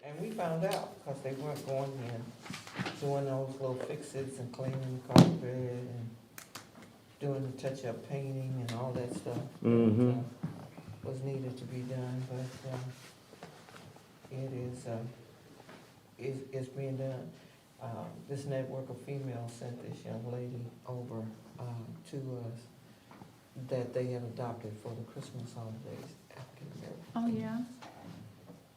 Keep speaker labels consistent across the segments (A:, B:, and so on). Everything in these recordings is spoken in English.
A: And we found out, because they weren't going in, doing those little fixes and cleaning the carpet and doing the touch-up painting and all that stuff.
B: Mm-hmm.
A: That was needed to be done, but, it is, it's being done. This network of females sent this young lady over, to us that they had adopted for the Christmas holidays, African American.
C: Oh, yeah?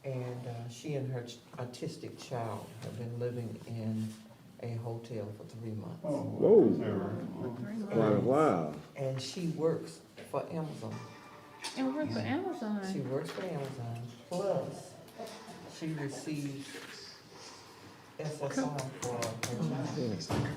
A: And she and her autistic child have been living in a hotel for 3 months.
B: Whoa,
C: For 3 months.
B: quite a while.
A: And she works for Amazon.
C: And work for Amazon.
A: She works for Amazon, plus she receives SSI for her child.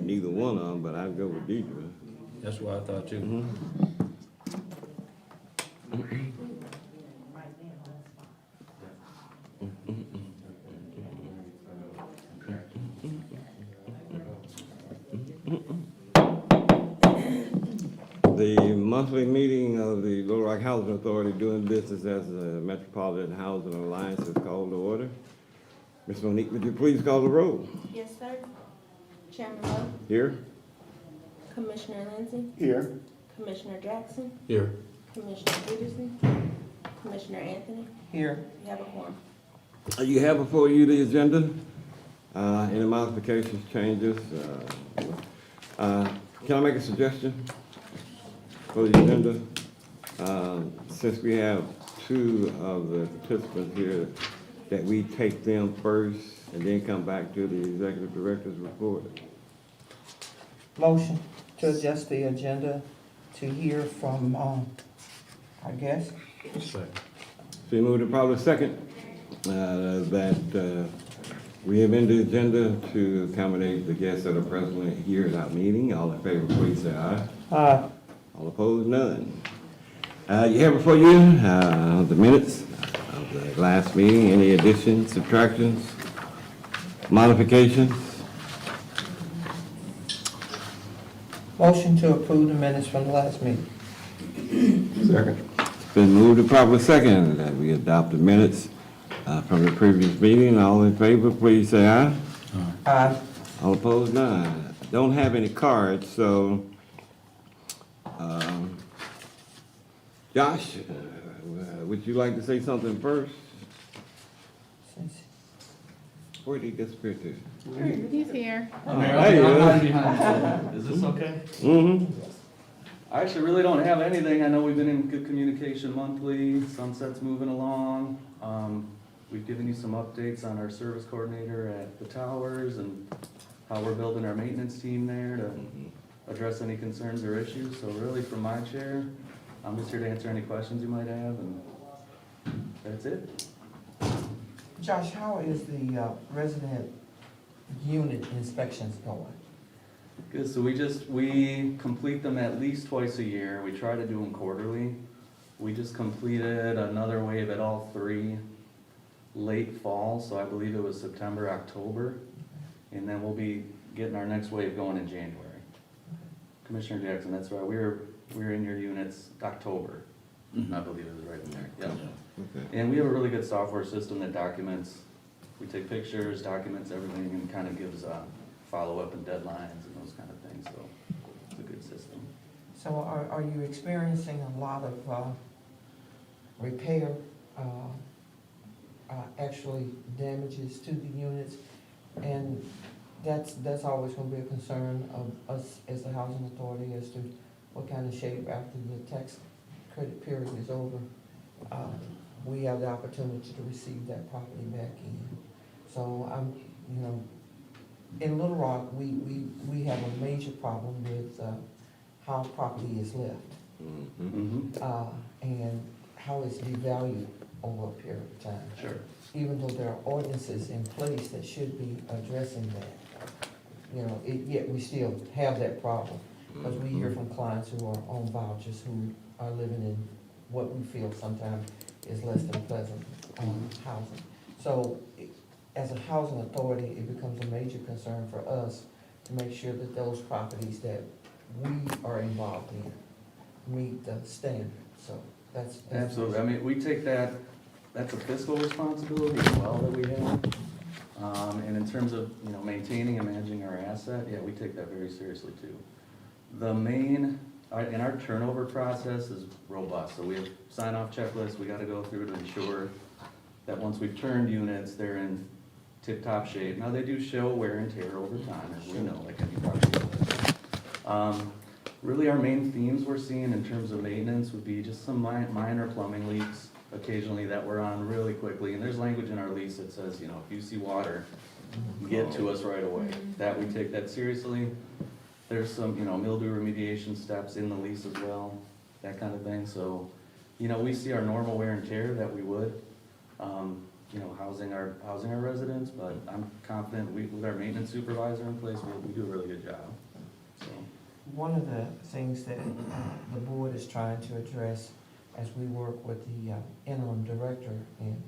B: neither one of them, but I'd go with Deidre.
D: That's what I thought too.
B: Mhm. The monthly meeting of the Little Rock Housing Authority doing business as the Metropolitan Housing Alliance is called to order. Ms. Monique, would you please call the roll?
E: Yes, sir. Chairman Lowe,
B: Here?
E: Commissioner Lindsey,
B: Here.
E: Commissioner Jackson,
D: Here.
E: Commissioner Peterson, Commissioner Anthony.
A: Here,
E: You have a quorum.
B: You have before you the agenda. Any modifications, changes? Can I make a suggestion for the agenda? Since we have two of the participants here, that we take them first and then come back to the executive director's report.
A: motion to adjust the agenda to hear from, I guess,
B: So you move to probably second, that we amend the agenda to accommodate the guests that are presently here at our meeting. All in favor, please say aye. All opposed, none. You have before you the minutes of the last meeting. Any additions, subtractions, modifications?
A: motion to approve the minutes from the last meeting.
B: Second. It's been moved to proper second that we adopt the minutes from the previous meeting. All in favor, please say aye.
A: Aye.
B: All opposed, none. Don't have any cards, so, Josh, would you like to say something first? Where did he disappear to?
C: He's here.
D: I'm here.
B: Hey,
D: I'm
B: yeah.
D: hiding behind. Is this okay?
B: Mm-hmm.
D: I actually really don't have anything. I know we've been in good communication monthly. Sunset's moving along. We've given you some updates on our service coordinator at the towers and how we're building our maintenance team there to address any concerns or issues. So really from my chair, I'm just here to answer any questions you might have, and that's it.
A: Josh, how is the resident unit inspections going?
D: Good, so we complete them at least twice a year. We try to do them quarterly. We just completed another wave at all three late fall, so I believe it was September, October. And then we'll be getting our next wave going in January. Commissioner Jackson, that's right, we were in your units October. I believe it was right in there, yeah.
B: Okay.
D: And we have a really good software system that documents, we take pictures, documents everything, and kind of gives follow-up and deadlines and those kind of things, so it's a good system.
A: So are you experiencing a lot of repair, actually damages to the units? And that's always gonna be a concern of us as the housing authority as to what kind of shape after the tax credit period is over. We have the opportunity to receive that property back in. So in Little Rock, we have a major problem with how property is left. And how it's devalued over a period of time.
D: Sure.
A: Even though there are ordinances in place that should be addressing that. Yet we still have that problem. Because we hear from clients who are on vouchers who are living in what we feel sometimes is less than pleasant housing. So as a housing authority, it becomes a major concern for us to make sure that those properties that we are involved in meet the standard. So that's.
D: Absolutely, I mean, we take that's a fiscal responsibility as well that we have. And in terms of, maintaining and managing our asset, yeah, we take that very seriously too. And our turnover process is robust, so we have sign-off checklists we gotta go through to ensure that once we've turned units, they're in tip-top shape. Now, they do show wear and tear over time, as we know, like any property. Really, our main themes we're seeing in terms of maintenance would be just some minor plumbing leaks occasionally that we're on really quickly. And there's language in our lease that says, if you see water, get to us right away. That, we take that seriously. There's some, mildew remediation steps in the lease as well, that kind of thing. So, we see our normal wear and tear that we would. housing our residents, but I'm confident with our maintenance supervisor in place, we do a really good job, so.
A: One of the things that the board is trying to address as we work with the interim director in,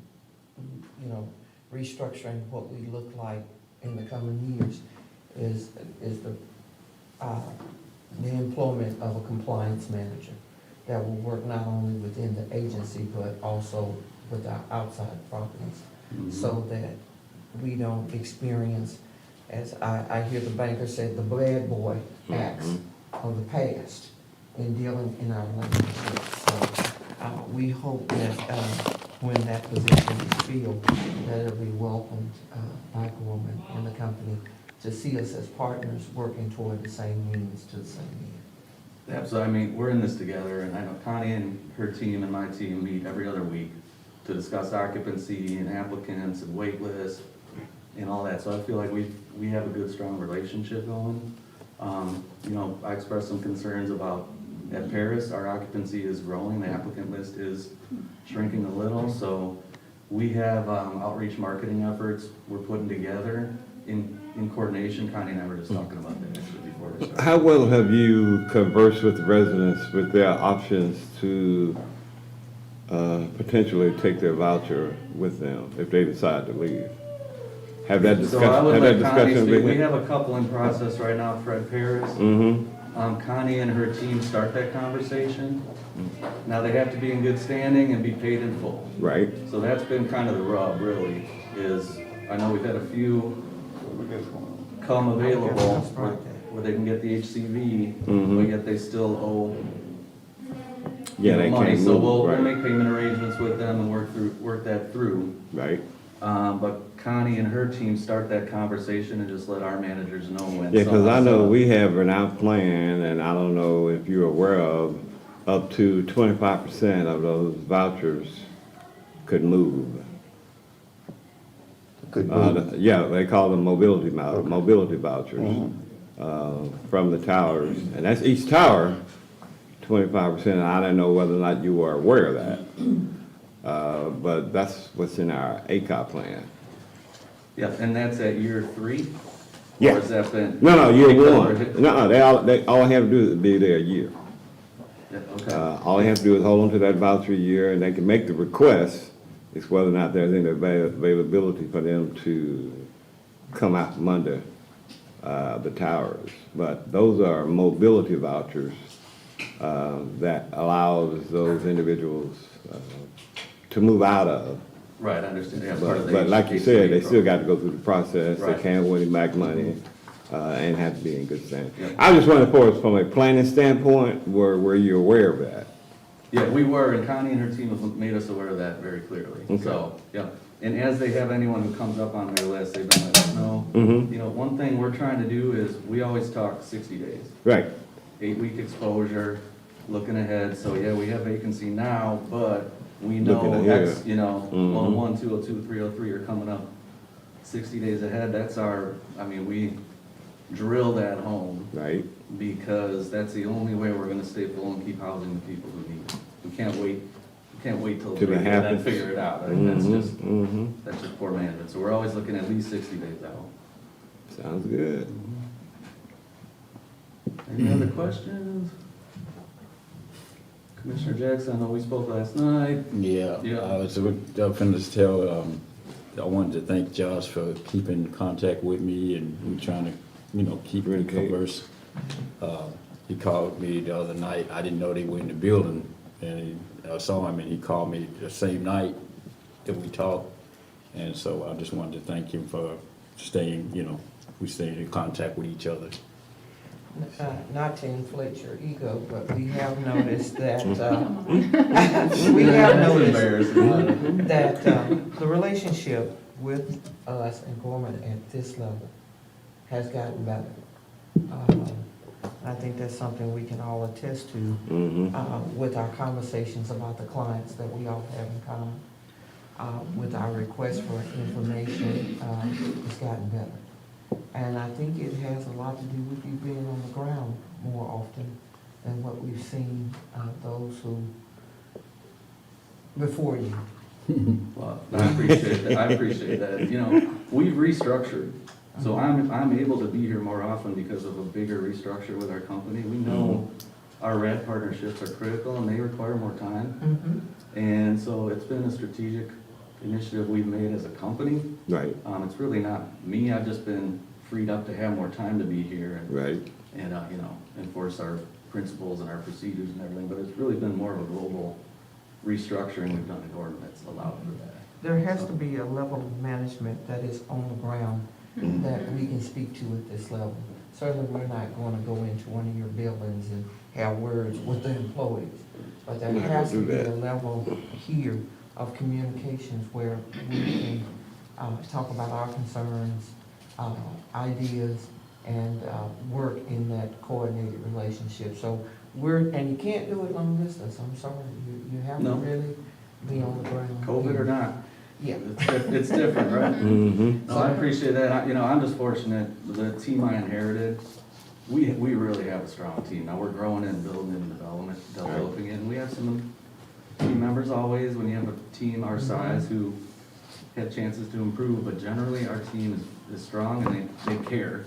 A: restructuring what we look like in the coming years is the employment of a compliance manager that will work not only within the agency, but also with our outside properties, so that we don't experience, as I hear the banker said, the bad boy acts of the past in dealing in our relationships. So we hope that when that position is filled, that it'll be welcomed by Gorman and the company to see us as partners working toward the same means to the same end.
D: Yeah, so I mean, we're in this together, and I know Connie and her team and my team meet every other week to discuss occupancy and applicants and wait lists and all that, so I feel like we have a good, strong relationship going. I expressed some concerns about, at Paris, our occupancy is growing, the applicant list is shrinking a little, so we have outreach marketing efforts we're putting together in coordination. Connie and I were just talking about that actually before we started.
B: How well have you conversed with the residents with their options to potentially take their voucher with them if they decide to leave? Have that
D: So I
B: discussion,
D: would
B: have that
D: let Connie
B: discussion
D: speak. We
B: been?
D: have a couple in process right now, Fred Paris. Connie and her team start that conversation. Now, they have to be in good standing and be paid in full.
B: Right.
D: So that's been kind of the rub, really, is, I know we've had a few come available where they can get the HCV, but yet they still owe
B: Yeah, they
D: money.
B: can't
D: So
B: move,
D: we'll
B: right.
D: make payment arrangements with them and work that through.
B: Right.
D: But Connie and her team start that conversation and just let our managers know when.
B: Yeah, because I know
D: so-
B: we have an out plan, and I don't know if you're aware of, up to 25% of those vouchers could move. Yeah, they call them mobility vouchers from the towers, and that's each tower, 25%. I don't know whether or not you are aware of that, but that's what's in our ACOP plan.
D: Yeah, and that's at year 3?
B: Yeah.
D: Or has that been?
B: No, year
D: Because
B: one. No, they all have to do is be there a year.
D: Yeah, okay.
B: All they have to do is hold on to that voucher a year, and they can make the request. It's whether or not there's any availability for them to come out from under the towers. But those are mobility vouchers that allows those individuals to move out of.
D: Right, I understand. Yeah, part of the
B: But like you
D: HCV
B: said, they still
D: program.
B: got to go through the process. They
D: Right.
B: can't win back money and have to be in good standing.
D: Yep.
B: I just wondered, for us from a planning standpoint, were you aware of that?
D: Yeah, we were, and Connie and her team have made us aware of that very clearly.
B: Okay.
D: So, yeah, and as they have anyone who comes up on their list, they've been letting us know.
B: Mm-hmm.
D: One thing we're trying to do is, we always talk 60 days.
B: Right.
D: 8-week exposure, looking ahead, so yeah, we have vacancy now, but we know
B: Looking ahead.
D: X, 101, 202, 303 are coming up 60 days ahead. That's we drill that home,
B: Right.
D: because that's the only way we're gonna stay full and keep housing the people who need it. We can't wait till
B: Till it
D: and then
B: happens.
D: figure it out. I mean, that's just
B: Mm-hmm.
D: poor management, so we're always looking at least 60 days out.
B: Sounds good.
D: Any other questions? Commissioner Jackson, I know we spoke last night.
F: Yeah,
D: Yeah.
F: I was finna tell, I wanted to thank Josh for keeping in contact with me, and we trying to, keep in
B: Communicate.
F: converse. He called me the other night, I didn't know they were in the building, and I saw him, and he called me the same night that we talked. And so I just wanted to thank him for staying, we stayed in contact with each other.
A: Not to inflate your ego, but we have noticed that,
C: Come on.
A: we have
D: That's
A: noticed
D: embarrassing.
A: that the relationship with us and Gorman at this level has gotten better. I think that's something we can all attest to
B: Mm-hmm.
A: with our conversations about the clients that we all have in common. With our request for information, it's gotten better. And I think it has a lot to do with you being on the ground more often than what we've seen those who, before you,
D: Well, I appreciate that, I appreciate that. You know, we've restructured, so I'm able to be here more often because of a bigger restructure with our company. We know our RAD partnerships are critical and they require more time. And so it's been a strategic initiative we've made as a company.
B: Right,
D: It's really not me, I've just been freed up to have more time to be here and,
B: right.
D: and, you know, enforce our principles and our procedures and everything, but it's really been more of a global restructuring we've done in Gordon that's allowed for that.
A: There has to be a level of management that is on the ground that we can speak to at this level. Certainly, we're not gonna go into one of your buildings and have words with the employees. But there
B: We're not
A: has to
B: gonna do
A: be
B: that.
A: a level here of communications where we can, talk about our concerns, ideas, and, work in that coordinated relationship. So and you can't do it long distance, I'm sorry, you have to
D: No.
A: really be on the ground.
D: COVID or not,
A: Yeah.
D: it's different, right?
B: Mm-hmm.
D: No, I appreciate that. You know, I'm just fortunate, the team I inherited, we really have a strong team. Now, we're growing and building and developing it. And we have some team members always, when you have a team our size who have chances to improve, but generally, our team is strong and they care.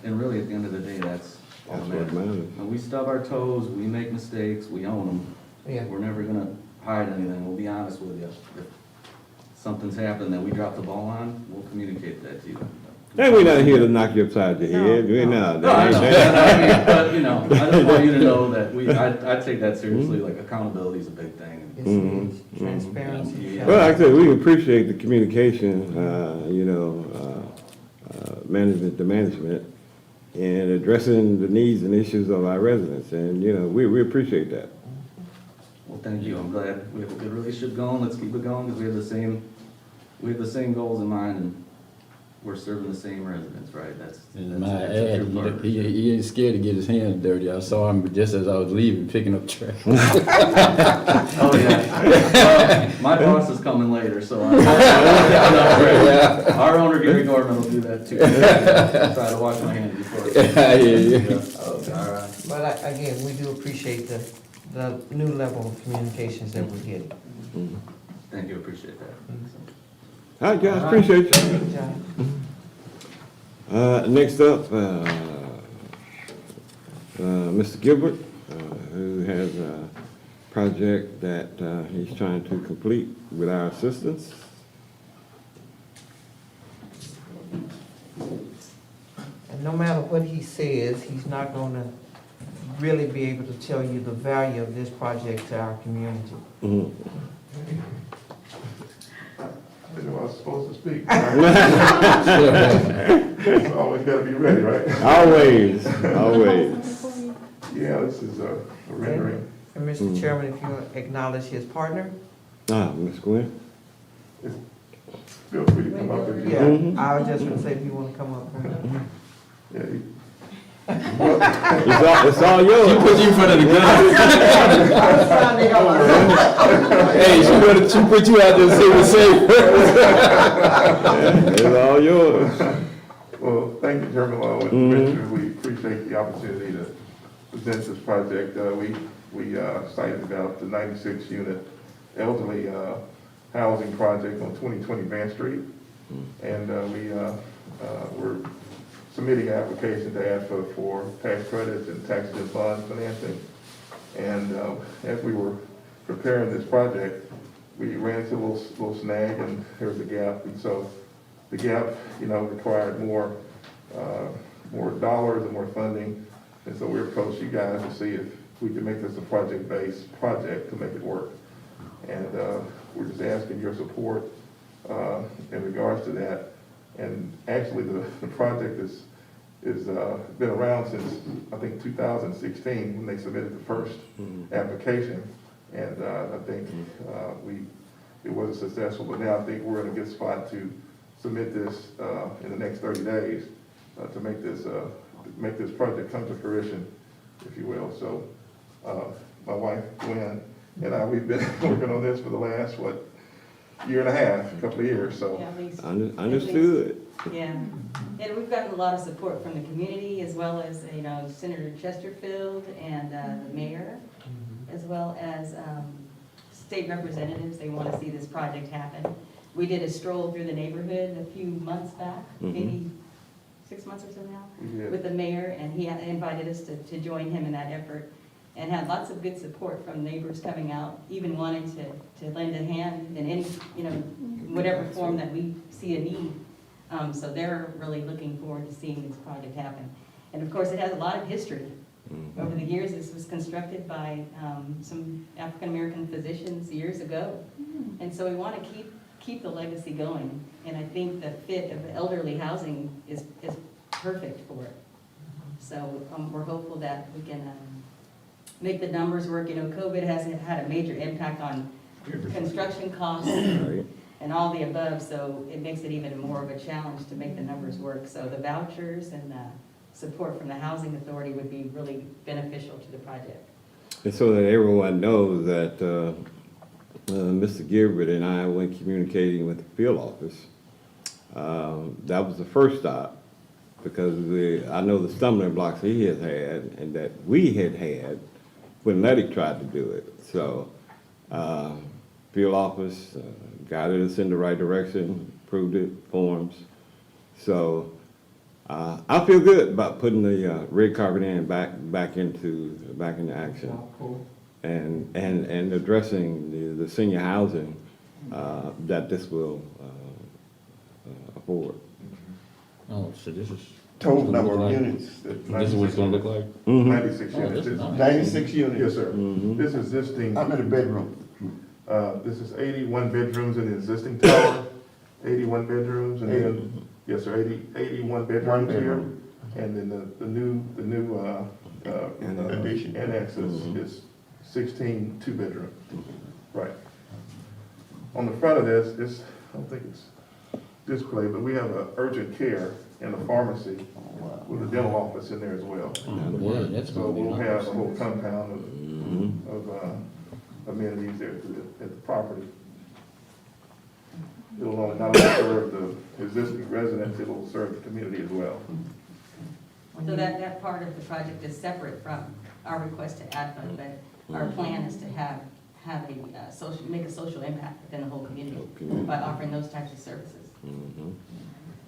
D: And really, at the end of the day, that's all that
B: That's what
D: matters.
B: matters.
D: When we stub our toes, we make mistakes, we own them.
A: Yeah.
D: We're never gonna hide anything, we'll be honest with you. If something's happened that we dropped the ball on, we'll communicate that to you.
B: Hey, we're not here to knock you upside the head, we're not.
D: No, I know, I mean, but, you know, I just want you to know that I take that seriously, like accountability is a big thing.
A: It's transparency.
D: Yeah.
B: Well, like I said, we appreciate the communication, management to management, and addressing the needs and issues of our residents, and, we appreciate that.
D: Well, thank you, I'm glad we have a good relationship going, let's keep it going, because we have the same goals in mind, and we're serving the same residents, right? That's
F: And my
D: a
F: ad,
D: true part.
F: he ain't scared to get his hands dirty. I saw him just as I was leaving, picking up trash.
D: Oh, yeah. Well, my boss is coming later, so our owner, Gary Gorman, will do that too. I'll try to wash my hands before.
F: I hear you.
D: Okay, all right.
A: But again, we do appreciate the new level of communications that we're getting.
D: Thank you, appreciate that.
B: All right, guys, appreciate you.
A: Good job.
B: Next up, Mr. Gilbert, who has a project that he's trying to complete with our assistance.
A: And no matter what he says, he's not gonna really be able to tell you the value of this project to our community.
B: Mhm.
G: I didn't know I was supposed to speak. So always gotta be ready, right?
B: Always.
G: Yeah, this is a rendering.
A: And Mr. Chairman, if you acknowledge his partner?
B: Ms. Gwen?
G: Feel free to come up if you
A: Yeah,
G: want.
A: I was just gonna say, if you wanna come up.
G: Yeah,
B: It's all yours.
F: Put you in front of the gun. Hey, she put you out there to say what's safe.
B: It's all yours.
G: Well, thank you, Chairman Law and Commissioners. We appreciate the opportunity to present this project. We cited about the 96-unit elderly housing project on 2020 Van Street. And we're submitting an application to ask for tax credits and tax-exempt bond financing. And as we were preparing this project, we ran into a little snag, and there was a gap. And so the gap, required more dollars and more funding. And so we approached you guys to see if we could make this a project-based project to make it work. And we're just asking your support in regards to that. And actually, the project is been around since, I think, 2016, when they submitted the first application. And I think it wasn't successful, but now I think we're in a good spot to submit this in the next 30 days to make this project come to fruition, if you will. So my wife, Gwen, and I, we've been working on this for the last, year and a half, couple of years, so.
H: Yeah, at least.
B: Understood.
H: Yeah, and we've gotten a lot of support from the community, as well as, Senator Chesterfield and the mayor, as well as state representatives, they want to see this project happen. We did a stroll through the neighborhood a few months back, maybe 6 months or so now,
G: Yeah.
H: with the mayor, and he invited us to join him in that effort, and had lots of good support from neighbors coming out, even wanting to lend a hand in any, whatever form that we see a need. So they're really looking forward to seeing this project happen. And of course, it has a lot of history. Over the years, this was constructed by some African-American physicians years ago. And so we want to keep the legacy going. And I think the fit of elderly housing is perfect for it. So we're hopeful that we can make the numbers work. COVID has had a major impact on construction costs
B: Right.
H: and all the above, so it makes it even more of a challenge to make the numbers work. So the vouchers and the support from the Housing Authority would be really beneficial to the project.
B: And so that everyone knows that Mr. Gilbert and I went communicating with the field office. That was the first stop, because I know the stumbling blocks he has had and that we had when Letty tried to do it. So field office guided us in the right direction, approved it, forms. So I feel good about putting the red carpet in back into action, and addressing the senior housing that this will afford.
F: Oh, so this is.
I: Total number of units.
F: This is what it's gonna look like?
G: 96
F: Oh,
G: units.
F: this is nice.
I: 96 units.
G: Yes, sir. This existing,
I: How many bedrooms?
G: this is 81 bedrooms in the existing tower, 81 bedrooms, and then, yes, sir, 81
I: One
G: bedrooms here.
I: bedroom.
G: And then the new
I: Addition.
G: annex is 16 two-bedroom. Right. On the front of this, I don't think it's displayed, but we have a urgent care and a pharmacy with a dental office in there as well.
F: Yeah, that's
G: So
F: gonna be
G: we'll have a
F: nice.
G: whole compound of amenities there at the property. It'll not only serve the existing residents, it'll serve the community as well.
H: So that part of the project is separate from our request to add fund, but our plan is to have make a social impact within the whole community by offering those types of services.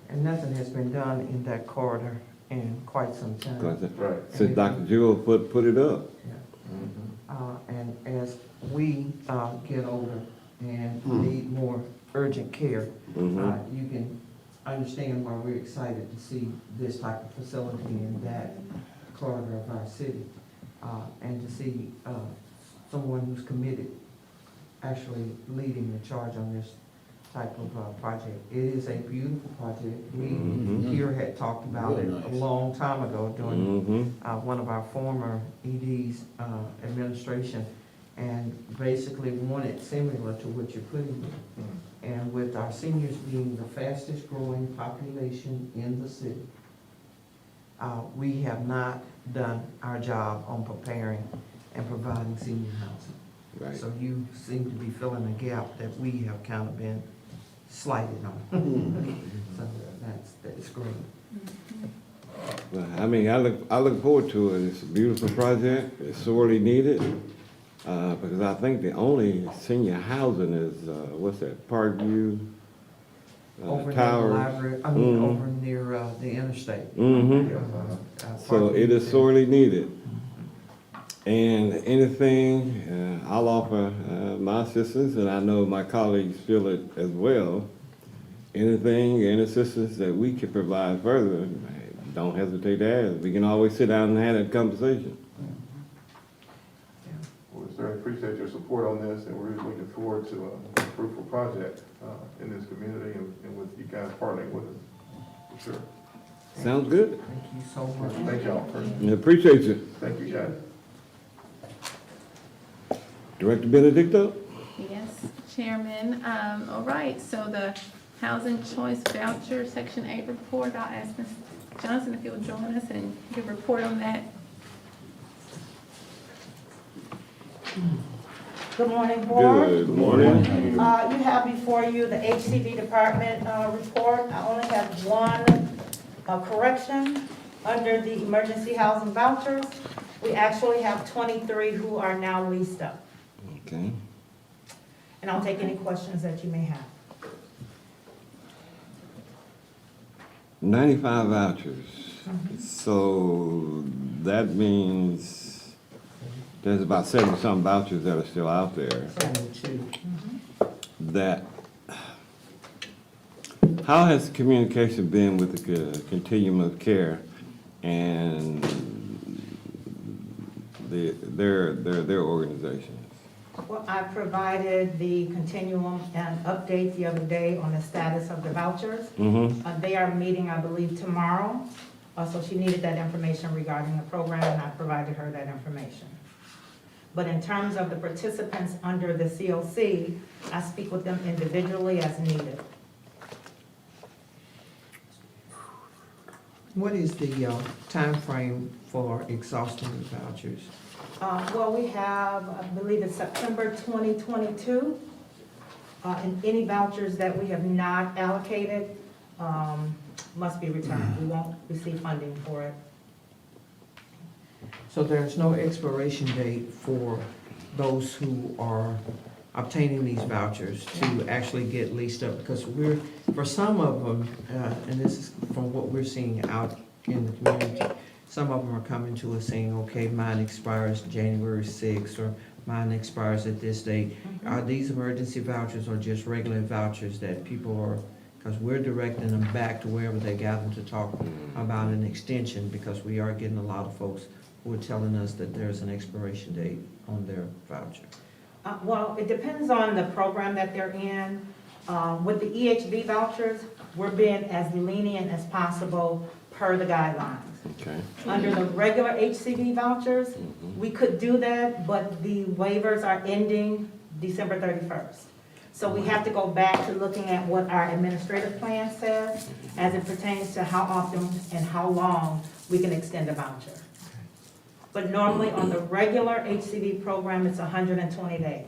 A: And nothing has been done in that corridor in quite some time.
G: Right.
B: Since Dr. Jewell put it up.
A: And as we get older and need more urgent care, you can understand why we're excited to see this type of facility in that corridor of our city. And to see someone who's committed actually leading the charge on this type of project. It is a beautiful project. We here had talked about
F: Real
A: it
F: nice.
A: a long time ago during one of our former ED's administration, and basically wanted similar to what you're putting here. And with our seniors being the fastest growing population in the city, we have not done our job on preparing and providing senior housing.
B: Right.
A: So you seem to be filling a gap that we have kind of been slighted on. So that's great.
B: Well, I mean, I look forward to it. It's a beautiful project. It's sorely needed. Because I think the only senior housing is, what's that, Parkview?
A: Over near the
B: Towers.
A: library, I mean, over near the interstate.
B: So it is sorely needed. And anything, I'll offer my assistance, and I know my colleagues feel it as well. Anything, any assistance that we can provide further, don't hesitate to ask. We can always sit down and have that conversation.
G: We certainly appreciate your support on this, and we're looking forward to a fruitful project in this community and with you guys partnering with us, for sure.
B: Sounds good.
A: Thank you so much.
G: Thank y'all.
B: I appreciate you.
G: Thank you, guys.
B: Director Benedicto?
C: Yes, Chairman. All right, so the Housing Choice Voucher Section 8 report, I'll ask Ms. Johnson if you'll join us and give a report on that.
J: Good morning, Board.
B: Good morning.
J: You have before you the HCD Department report. I only have one correction under the emergency housing vouchers. We actually have 23 who are now leased up.
B: Okay.
J: and I'll take any questions that you may have.
B: 95 vouchers. So that means there's about 70-some vouchers that are still out there.
A: 72.
B: That, how has communication been with the continuum of care and their organizations?
J: Well, I provided the continuum and update the other day on the status of the vouchers. They are meeting, I believe, tomorrow. So she needed that information regarding the program, and I provided her that information. But in terms of the participants under the COC, I speak with them individually as needed.
A: What is the time frame for exhausting the vouchers?
J: Well, we have, I believe it's September 2022. And any vouchers that we have not allocated must be returned. We won't receive funding for it.
A: So there's no expiration date for those who are obtaining these vouchers to actually get leased up? Because for some of them, and this is from what we're seeing out in the community, some of them are coming to us saying, okay, mine expires January 6th, or mine expires at this date. Are these emergency vouchers or just regular vouchers that people are, because we're directing them back to wherever they got them to talk about an extension, because we are getting a lot of folks who are telling us that there's an expiration date on their voucher.
J: Well, it depends on the program that they're in. With the EHV vouchers, we're being as lenient as possible per the guidelines.
B: Okay.
J: Under the regular HCV vouchers, we could do that, but the waivers are ending December 31st. So we have to go back to looking at what our administrative plan says as it pertains to how often and how long we can extend a voucher. But normally on the regular HCV program, it's 120 days.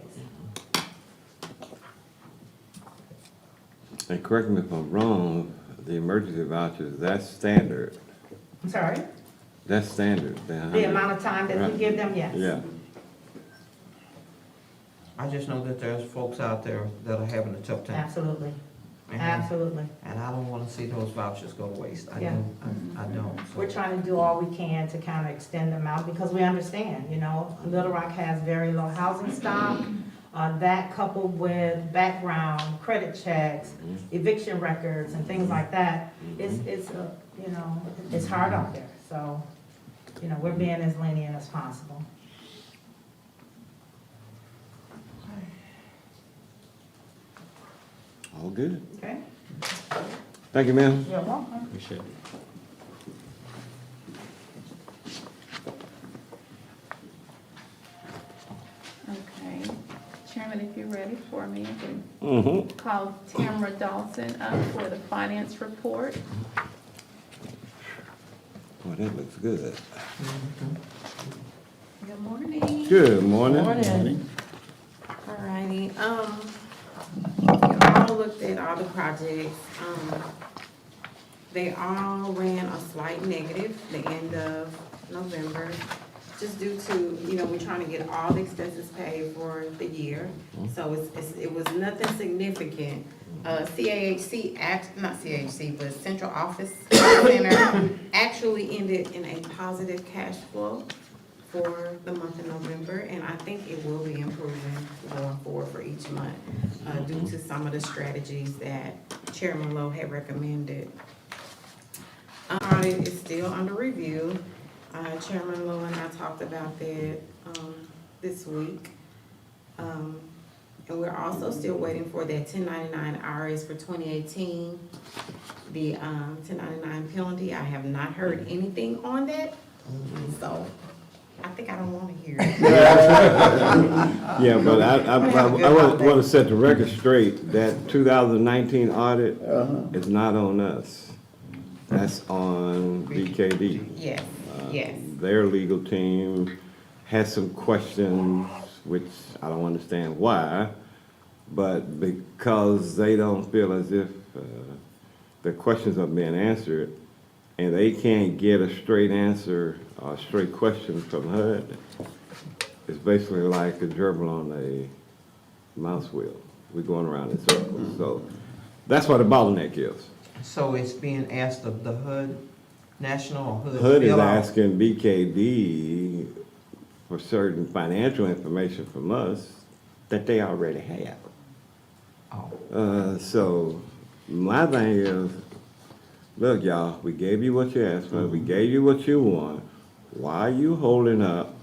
B: And correct me if I'm wrong, the emergency vouchers, that's standard.
J: I'm sorry?
B: That's standard.
J: The amount of time that we give them, yes.
B: Yeah.
A: I just know that there's folks out there that are having a tough time.
J: Absolutely,
A: And-
J: absolutely.
A: And I don't wanna see those vouchers go to waste. I
J: Yeah.
A: don't, I don't. so.
J: We're trying to do all we can to kind of extend them out because we understand, you know, Little Rock has very low housing stock. That coupled with background, credit checks, eviction records and things like that, it's you know, it's hard out there. So, you know, we're being as lenient as possible.
B: All good.
J: Okay?
B: Thank you, ma'am.
J: You're welcome.
F: Appreciate it.
C: Okay. Chairman, if you're ready for me, I can
B: Mm-hmm.
C: call Tamara Dawson up for the finance report.
B: Well, that looks good.
E: Good morning.
B: Good morning.
E: Alrighty, you all looked at all the projects, they all ran a slight negative the end of November, just due to, you know, we're trying to get all the expenses paid for the year, so it was nothing significant. Not CAHC, but Central Office Center actually ended in a positive cash flow for the month of November, and I think it will be improving going forward for each month, due to some of the strategies that Chairman Lowe had recommended. Audit is still under review. Chairman Lowe and I talked about that, this week. And we're also still waiting for that 1099 RS for 2018. The 1099 penalty, I have not heard anything on that, so I think I don't want to hear it.
B: Yeah, but I want to set the record straight. That 2019 audit is not on us. That's on BKD.
E: Yes, yes.
B: Their legal team has some questions, which I don't understand why, but because they don't feel as if their questions are being answered, and they can't get a straight answer or a straight question from HUD, it's basically like a gerbil on a mouse wheel. we're going around in circles. So that's what the bottleneck is.
A: So it's being asked of the HUD, National or HUD?
B: HUD is
A: fill out-
B: asking BKD for certain financial information from us that they already have.
A: Oh,
B: So my thing is, look, y'all, we gave you what you asked for, we gave you what you want. Why are you holding up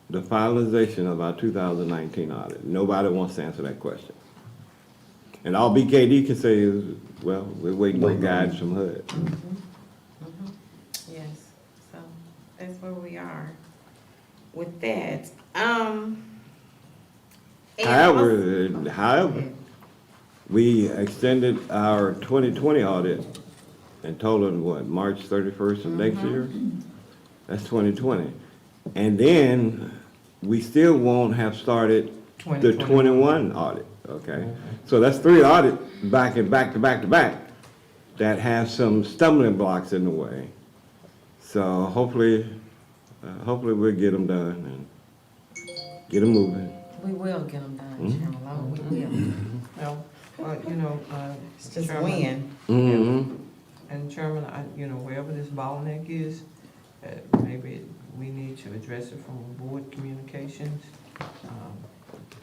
B: the finalization of our 2019 audit? Nobody wants to answer that question. And all BKD can say is, well, we're waiting for guidance from HUD.
E: Yes, so that's where we are with that. And
B: However, we extended our 2020 audit and told them, what, March 31st of next year? That's 2020. And then we still won't have started the 21 audit, okay? So that's 3 audits back to back to back that have some stumbling blocks in the way. So hopefully we'll get them done and get them moving.
E: we will get them done, Chairman Lowe, we will.
A: well, you know,
E: It's just
A: Chairman,
E: when.
A: And Chairman, you know, wherever this bottleneck is, maybe we need to address it from board communications.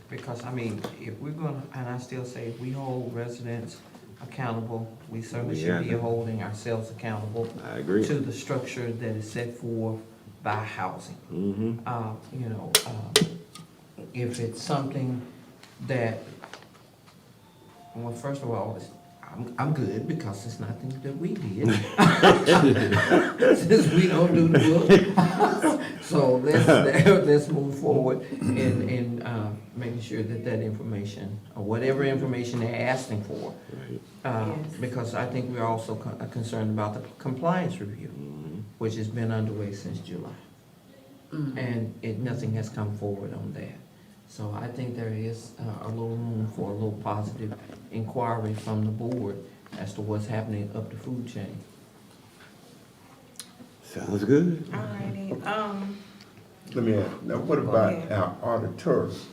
A: Because, I mean, if we're gonna, and I still say, if we hold residents accountable, we certainly
B: We
A: should
B: have
A: be
B: to.
A: holding ourselves accountable
B: I agree.
A: to the structure that is set forth by housing.
B: Mm-hmm.
A: You know, if it's something that, well, first of all, I'm good because it's nothing that we did. Since we don't do the book. So let's move forward in making sure that information, or whatever information they're asking for.
E: Yes.
A: Because I think we're also concerned about the compliance review, which has been underway since July. And nothing has come forward on that. So I think there is a little room for a little positive inquiry from the board as to what's happening up the food chain.
B: Sounds good.
E: Alrighty,
I: Let me ask, now what about our auditors?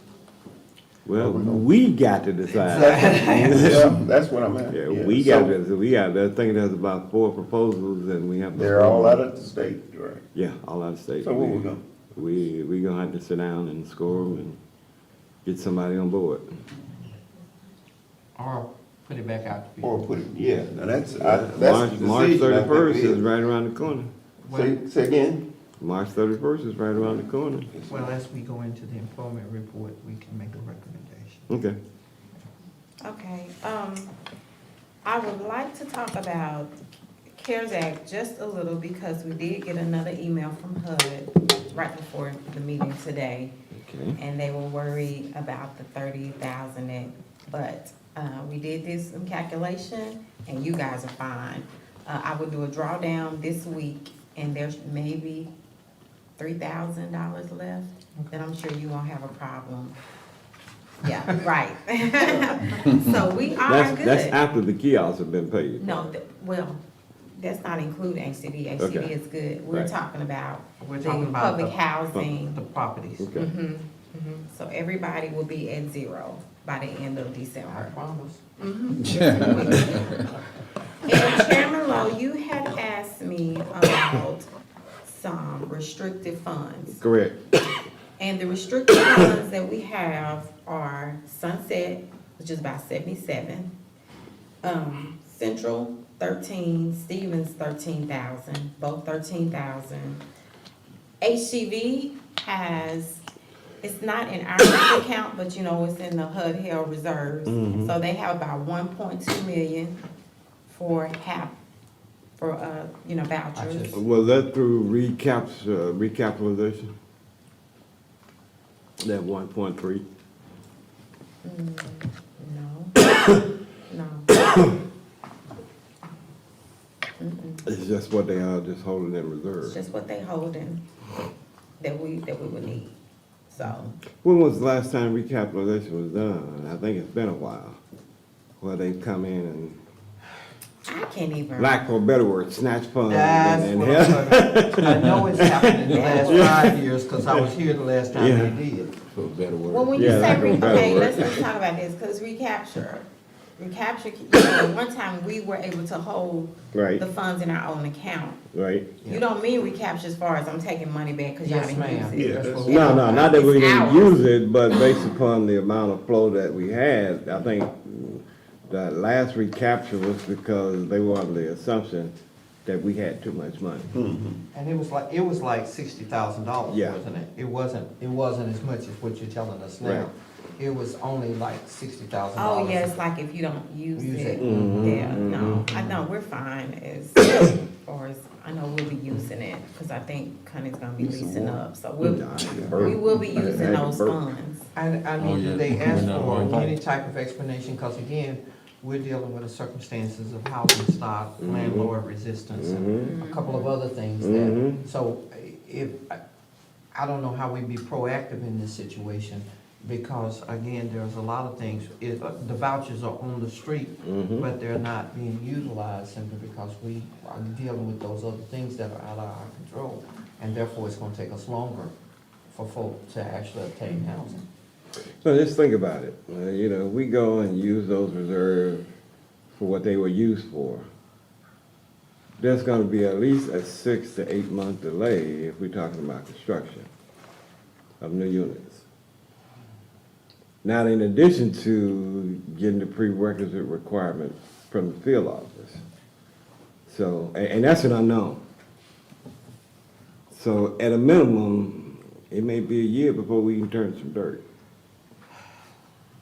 B: Well, we got to decide.
I: Well, that's what I'm at.
B: Yeah, we got to, I think there's about 4 proposals and we have. to-
I: They're all out of the state, right?
B: Yeah, all out of state.
I: So what we gonna?
B: We gonna have to sit down and score them and get somebody on board.
A: Or put it back out to people.
I: Or put it, yeah, now that's the
B: March
I: decision I think
B: 31st
I: it
B: is right around the corner.
I: Say again?
B: March 31st is right around the corner.
A: Well, as we go into the employment report, we can make a recommendation.
B: Okay.
E: okay, I would like to talk about CARES Act just a little because we did get another email from HUD right before the meeting today.
B: Okay.
E: And they were worried about the 30,000, but we did some calculation, and you guys are fine. I would do a drawdown this week, and there's maybe $3,000 left, then I'm sure you won't have a problem. Yeah, right. So we are
B: That's
E: good.
B: after the kiosks have been paid.
E: No, well, that's not including HCD. HCD
B: Okay.
E: is good. We're
B: Right.
E: talking about
A: We're
E: the
A: talking about
E: public
A: the
E: housing.
A: properties.
B: Okay.
E: So everybody will be at 0 by the end of
A: I
E: December.
A: promise.
E: And Chairman Lowe, you had asked me about some restrictive funds.
B: Correct.
E: And the restricted funds that we have are Sunset, which is about 77, Central 13, Stevens 13,000, both 13,000. HCV has, it's not in our bank account, but you know, it's in the HUD held reserves. So they have about 1.2 million for vouchers.
B: Was that through recapitalization? That 1.3?
E: No.
B: It's just what they are, just holding in
E: It's
B: reserve.
E: just what they holding that we would need, so.
B: When was the last time recapitalization was done? I think it's been a while. Where they come in and
E: I can't even.
B: lack for a better word, snatch funds.
A: That's
B: and
A: what I'm talking about. I know it's happened in the last 5 years, because I was here the last time
B: Yeah.
A: they did.
F: For a better
E: Well,
F: word.
E: when you
B: Yeah,
E: say,
B: like a better
E: okay,
B: word.
E: let's talk about this, because recapture, you know, one time we were able to hold
B: Right,
E: the funds in our own account.
B: right.
E: You don't mean recapture as far as I'm taking money back because y'all
A: Yes,
E: didn't
A: ma'am.
E: use it.
G: Yeah,
A: That's what
B: No, no, not that we
E: It's
B: didn't
E: ours.
B: use it, but based upon the amount of flow that we had, I think that last recapture was because they were under the assumption that we had too much money.
A: And it was like $60,000,
B: Yeah.
A: wasn't it? It wasn't as much as what you're telling us
B: Right.
A: now. It was only like $60,000.
E: Oh, yeah, it's like if you don't use
A: Use
E: it.
A: it.
E: Yeah, no, I know, we're fine as far as, I know we'll be using it, because I think Connie's gonna be
I: Use some
E: leasing
I: more.
E: up, so
B: Nah,
E: we'll,
B: I had
E: we
B: burp.
E: will be
B: I had
E: using
B: to
E: those
B: burp.
E: funds.
A: I
F: Oh,
A: mean,
F: yeah.
A: do they ask
F: We're not
A: for
F: wrong.
A: any type of explanation? Because again, we're dealing with the circumstances of housing stock, landlord resistance, and a couple of other things that, so if, I don't know how we be proactive in this situation, because again, there's a lot of things, the vouchers are on the street, but they're not being utilized simply because we are dealing with those other things that are out of our control, and therefore it's gonna take us longer for folk to actually obtain housing.
B: So just think about it, you know, we go and use those reserves for what they were used for. There's gonna be at least a 6 to 8 month delay if we're talking about construction of new units. Now, in addition to getting the prerequisite requirement from the field office. So, and that's an unknown. So at a minimum, it may be a year before we can turn some dirt.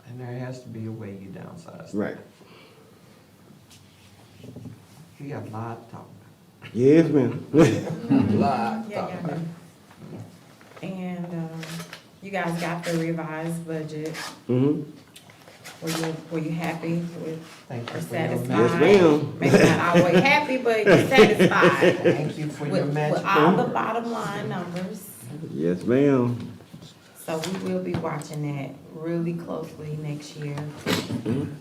A: And there has to be a way you downsize.
B: Right.
A: You got a lot to talk
B: Yes, ma'am.
A: about. A lot to
E: Yeah,
A: talk
E: yeah.
A: about.
E: And, you guys got the revised budget,
B: Mm-hmm.
E: were you happy with,
A: Thank
E: or
A: you for your
E: satisfied?
B: Yes, ma'am.
E: Maybe not always happy, but you're satisfied.
A: Thank you for your
E: With
A: magic.
E: all the bottom line numbers.
B: Yes, ma'am.
E: So we will be watching that really closely next year,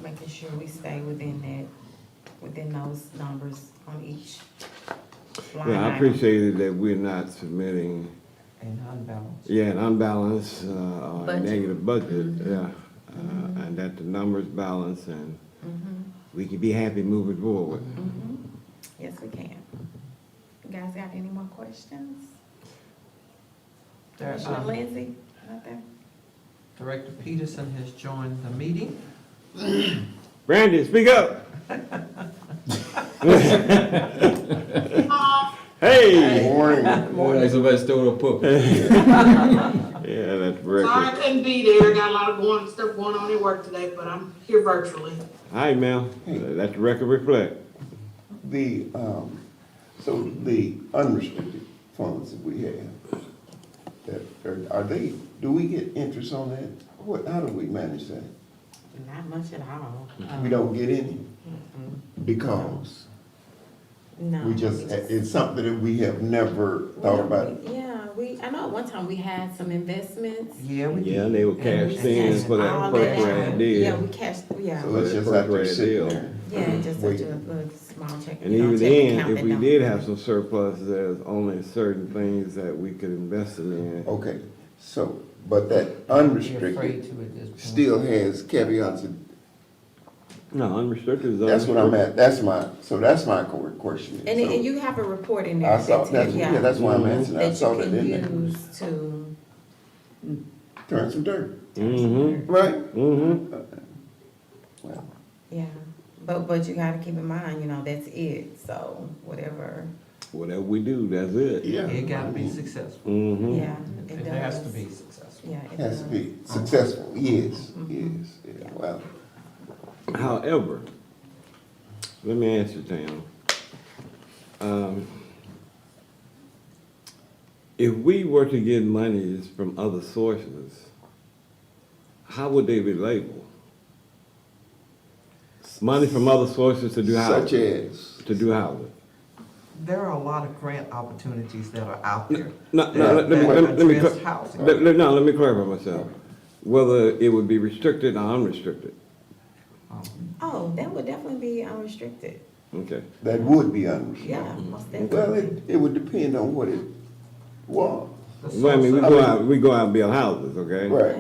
E: making sure we stay within those numbers on each line
B: Yeah, I
E: item.
B: appreciate it that we're not submitting,
A: And unbalanced.
B: an unbalanced, or a
E: Budget.
B: negative budget, yeah. And that the numbers balance and we can be happy moving forward.
E: Yes, we can. You guys got any more questions?
A: There,
E: Commissioner Lindsay, nothing?
A: Director Peterson has joined the meeting.
B: Brandy, speak up. Hey.
I: Morning.
F: Like somebody stole a puppet.
B: Yeah, that's
K: Sorry I
B: record.
K: couldn't be there, got a lot of stuff going on at work today, but I'm here virtually.
B: Hi, ma'am. Let the record reflect.
I: The, so the unrestricted funds that we have, are they, do we get interest on that? How do we manage that?
E: Not much at all.
I: We don't get any because
E: No.
I: we just, it's something that we have never thought about.
E: Yeah, I know at one time we had some investments.
A: Yeah, we did.
B: Yeah, and they were cashed in for that
E: All
B: first
E: that.
B: grant
E: Yeah,
B: deal.
E: we cashed, yeah,
I: So it's just out there sitting there.
E: yeah, just such a
I: Waiting.
E: little small check.
B: And
E: you know,
B: even
E: check
B: then,
E: account
B: if
E: that
B: we
E: don't-
B: did have some surplus, there's only certain things that we could invest it in.
I: Okay, so, but that
A: You're
I: unrestricted
A: afraid to at this point.
I: still has caveats.
B: No, unrestricted is
I: That's what I'm
B: unrestricted.
I: at, that's my question.
E: And
I: So,
E: you have a report in there.
I: I saw,
E: that
I: that's,
E: tells-
I: yeah, that's why I'm asking, I
E: That
I: saw
E: you
I: that in
E: can
I: there.
E: use to.
I: Turn some dirt,
B: Mm-hmm,
I: right?
B: mm-hmm.
I: Well,
E: Yeah, but you gotta keep in mind, you know, that's it, so whatever,
B: Whatever we do, that's it.
I: yeah.
A: It gotta be successful.
B: Mm-hmm.
E: yeah, it
A: It has to
E: does.
A: be successful.
E: Yeah, it
I: Has to
E: does.
I: be successful, yes,
E: Mhm.
I: yes, yeah, well,
B: However, let me ask you, Tam. If we were to get monies from other sources, how would they be labeled? Money from other sources to do
I: such
B: housing?
I: as,
B: To do housing?
A: There are a lot of grant opportunities that are out there.
B: No,
A: that-
B: no, let me,
A: that
B: let me,
A: address
B: cl-
A: housing.
B: let me clarify myself. Whether it would be restricted or unrestricted.
E: Oh, that would definitely be unrestricted.
B: Okay.
I: That would be unrestricted.
E: Yeah, most
I: Well,
E: definitely.
I: it would depend on what it was.
A: The
B: Well, I mean,
A: source
B: we go out and build houses, okay?
I: Right.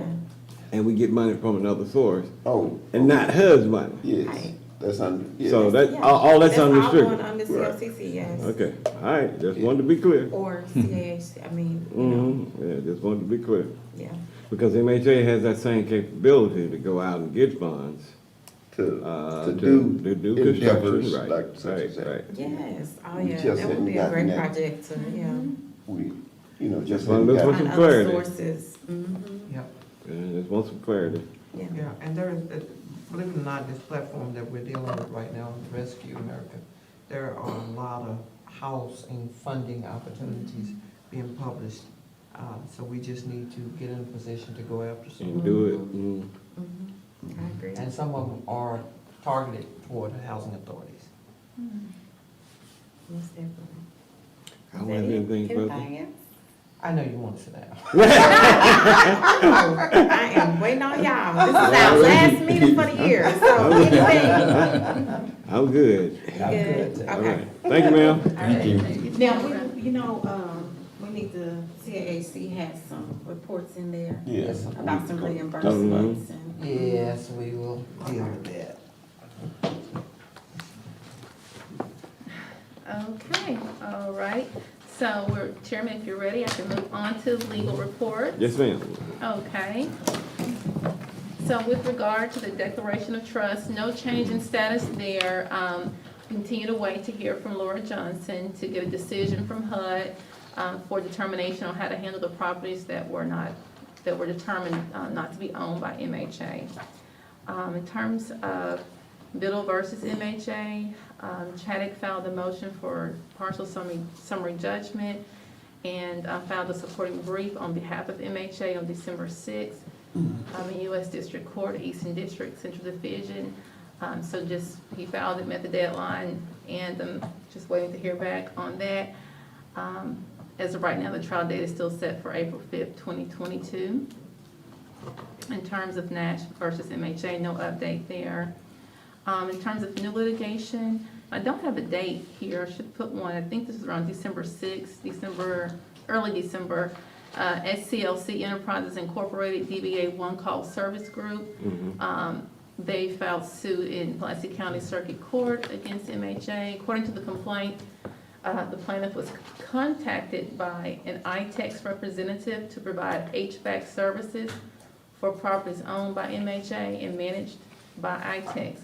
B: And we get money from another source,
I: Oh,
B: and not HUD's money.
I: yes,
E: Right.
I: that's under, yes.
B: So that,
E: Yeah.
B: all that's
E: all
B: unrestricted.
E: going under CLCC, yes.
B: Okay, all right, just wanted to be clear.
E: Or CAH, I mean, you know,
B: Mm-hmm, yeah, just wanted to be clear.
E: yeah.
B: Because MHA has that same capability to go out and get funds.
I: To
B: do
I: do
B: construction,
I: endeavors
B: right,
I: like such as
B: right,
I: that.
B: right.
E: Yes, oh
I: We
E: yeah,
I: just
E: that would be a
I: hadn't
E: great
I: gotten that.
E: project to, yeah.
I: We, you know, just.
B: Well, let's
I: hadn't
B: look
I: got-
B: some
E: Find other
B: clarity.
E: sources, mm-hmm,
A: Yep,
B: Yeah, just want some clarity.
E: yeah.
A: yeah, and there is, believe it or not, this platform that we're dealing with right now, Rescue America, there are a lot of housing funding opportunities being published. So we just need to get in a position to go after some.
B: And do it,
E: Mhm. I agree.
A: And some of them are targeted toward housing authorities.
E: Most definitely.
B: I don't have anything further.
E: Anything else?
A: I know you want to sit down.
E: I am waiting on y'all. This is our last meeting for the year, so anything.
B: I'm good.
E: Good,
B: All
E: okay.
B: right, thank you, ma'am.
F: Thank you.
E: Now, we need to, CAAC has some reports in there
I: Yes.
E: about some reimbursements and.
A: Yes, we will deal with that.
C: Okay, all right. So Chairman, if you're ready, I can move on to legal report.
B: Yes, ma'am.
C: Okay. So with regard to the declaration of trust, no change in status there. Continue to wait to hear from Laura Johnson to get a decision from HUD for determination on how to handle the properties that were determined not to be owned by MHA. In terms of Biddle versus MHA, Chaddock filed a motion for partial summary judgment and filed a supporting brief on behalf of MHA on December 6th in U.S. District Court, Eastern District, Central Division. So he filed it, met the deadline, and I'm just waiting to hear back on that. As of right now, the trial date is still set for April 5th, 2022. In terms of Nash versus MHA, no update there. In terms of new litigation, I don't have a date here. I should put one. I think this is around December 6th, early December. SCLC Enterprises Incorporated, DBA One Call Service Group. They filed suit in Pulaski County Circuit Court against MHA. According to the complaint, the plaintiff was contacted by an ITEX representative to provide HVAC services for properties owned by MHA and managed by ITEX.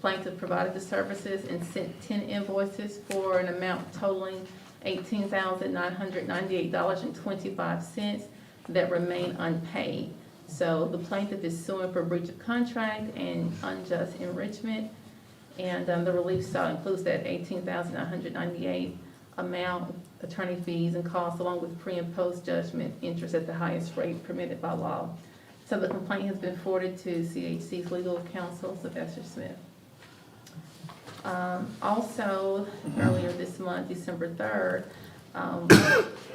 C: Plaintiff provided the services and sent 10 invoices for an amount totaling $18,998.25 that remain unpaid. So the plaintiff is suing for breach of contract and unjust enrichment. And the relief sought includes that $18,998 amount, attorney fees and costs, along with pre and post judgment interest at the highest rate permitted by law. So the complaint has been forwarded to CHC's legal counsel, Sylvester Smith. Also, earlier this month, December 3rd,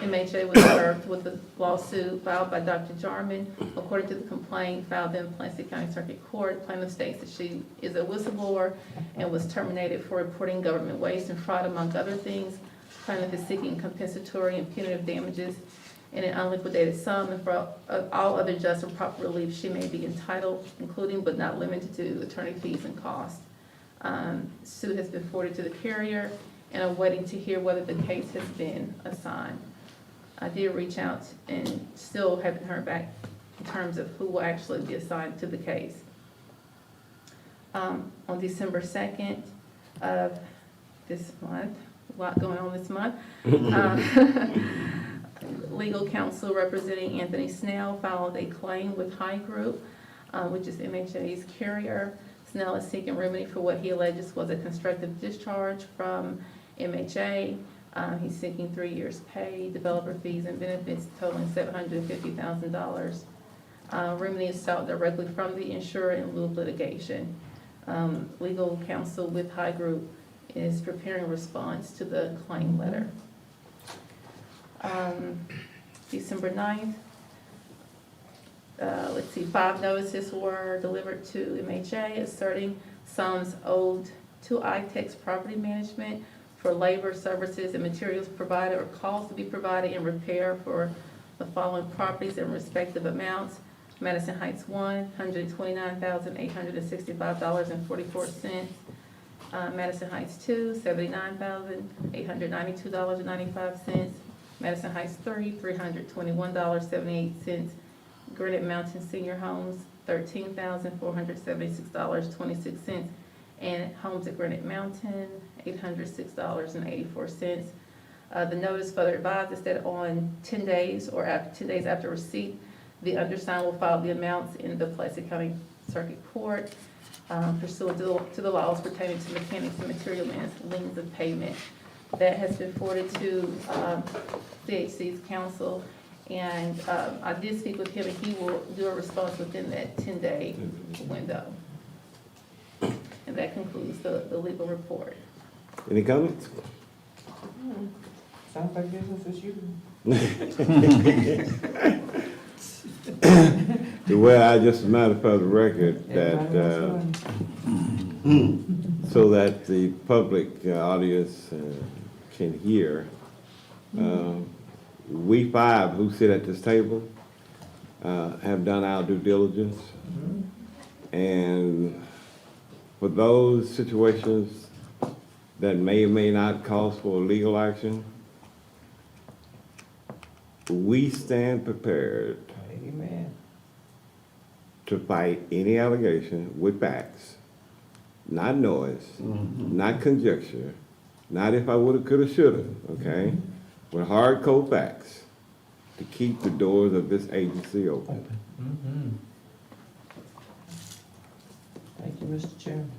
C: MHA was served with a lawsuit filed by Dr. Jarman. According to the complaint filed in Pulaski County Circuit Court, plaintiff states that she is a whistleblower and was terminated for reporting government waste and fraud, among other things. Plaintiff is seeking compensatory and punitive damages in an unliquidated sum and for all other just and proper relief she may be entitled, including but not limited to attorney fees and costs. Suit has been forwarded to the carrier, and I'm waiting to hear whether the case has been assigned. I did reach out and still haven't heard back in terms of who will actually be assigned to the case. On December 2nd of this month, a lot going on this month, legal counsel representing Anthony Snell filed a claim with High Group, which is MHA's carrier. Snell is seeking remedy for what he alleges was a constructive discharge from MHA. He's seeking 3 years' pay, developer fees, and benefits totaling $750,000. Remedy is sought directly from the insurer in lieu of litigation. Legal counsel with High Group is preparing a response to the claim letter. December 9th, 5 notices were delivered to MHA asserting sums owed to iTex Property Management for labor, services, and materials provided or costs to be provided in repair for the following properties in respective amounts. Madison Heights, $129,865.44. Madison Heights 2, $79,892.95. Madison Heights 3, $321.78. Granite Mountain Senior Homes, $13,476.26. And Homes at Granite Mountain, $806.84. The notice further advises that on 10 days or 10 days after receipt, the undersigned will file the amounts in the Pulaski County Circuit Court pursuant to the laws pertaining to mechanics and material liens of payment. That has been forwarded to CHC's counsel, and I did speak with him, and he will do a response within that 10-day window. And that concludes the legal report.
B: Any comments?
A: Sounds like business as usual.
B: Well, I just a matter for the record
A: Everybody
B: that,
A: wants money.
B: so that the public audience can hear, we five who sit at this table have done our due diligence. And for those situations that may or may not cause for legal action, we stand prepared
A: Amen.
B: to fight any allegation with facts, not noise, not conjecture, not if I woulda, coulda, shoulda, okay? With hard cold facts to keep the doors of this agency open.
A: Mm-hmm. Thank you, Mr. Chairman.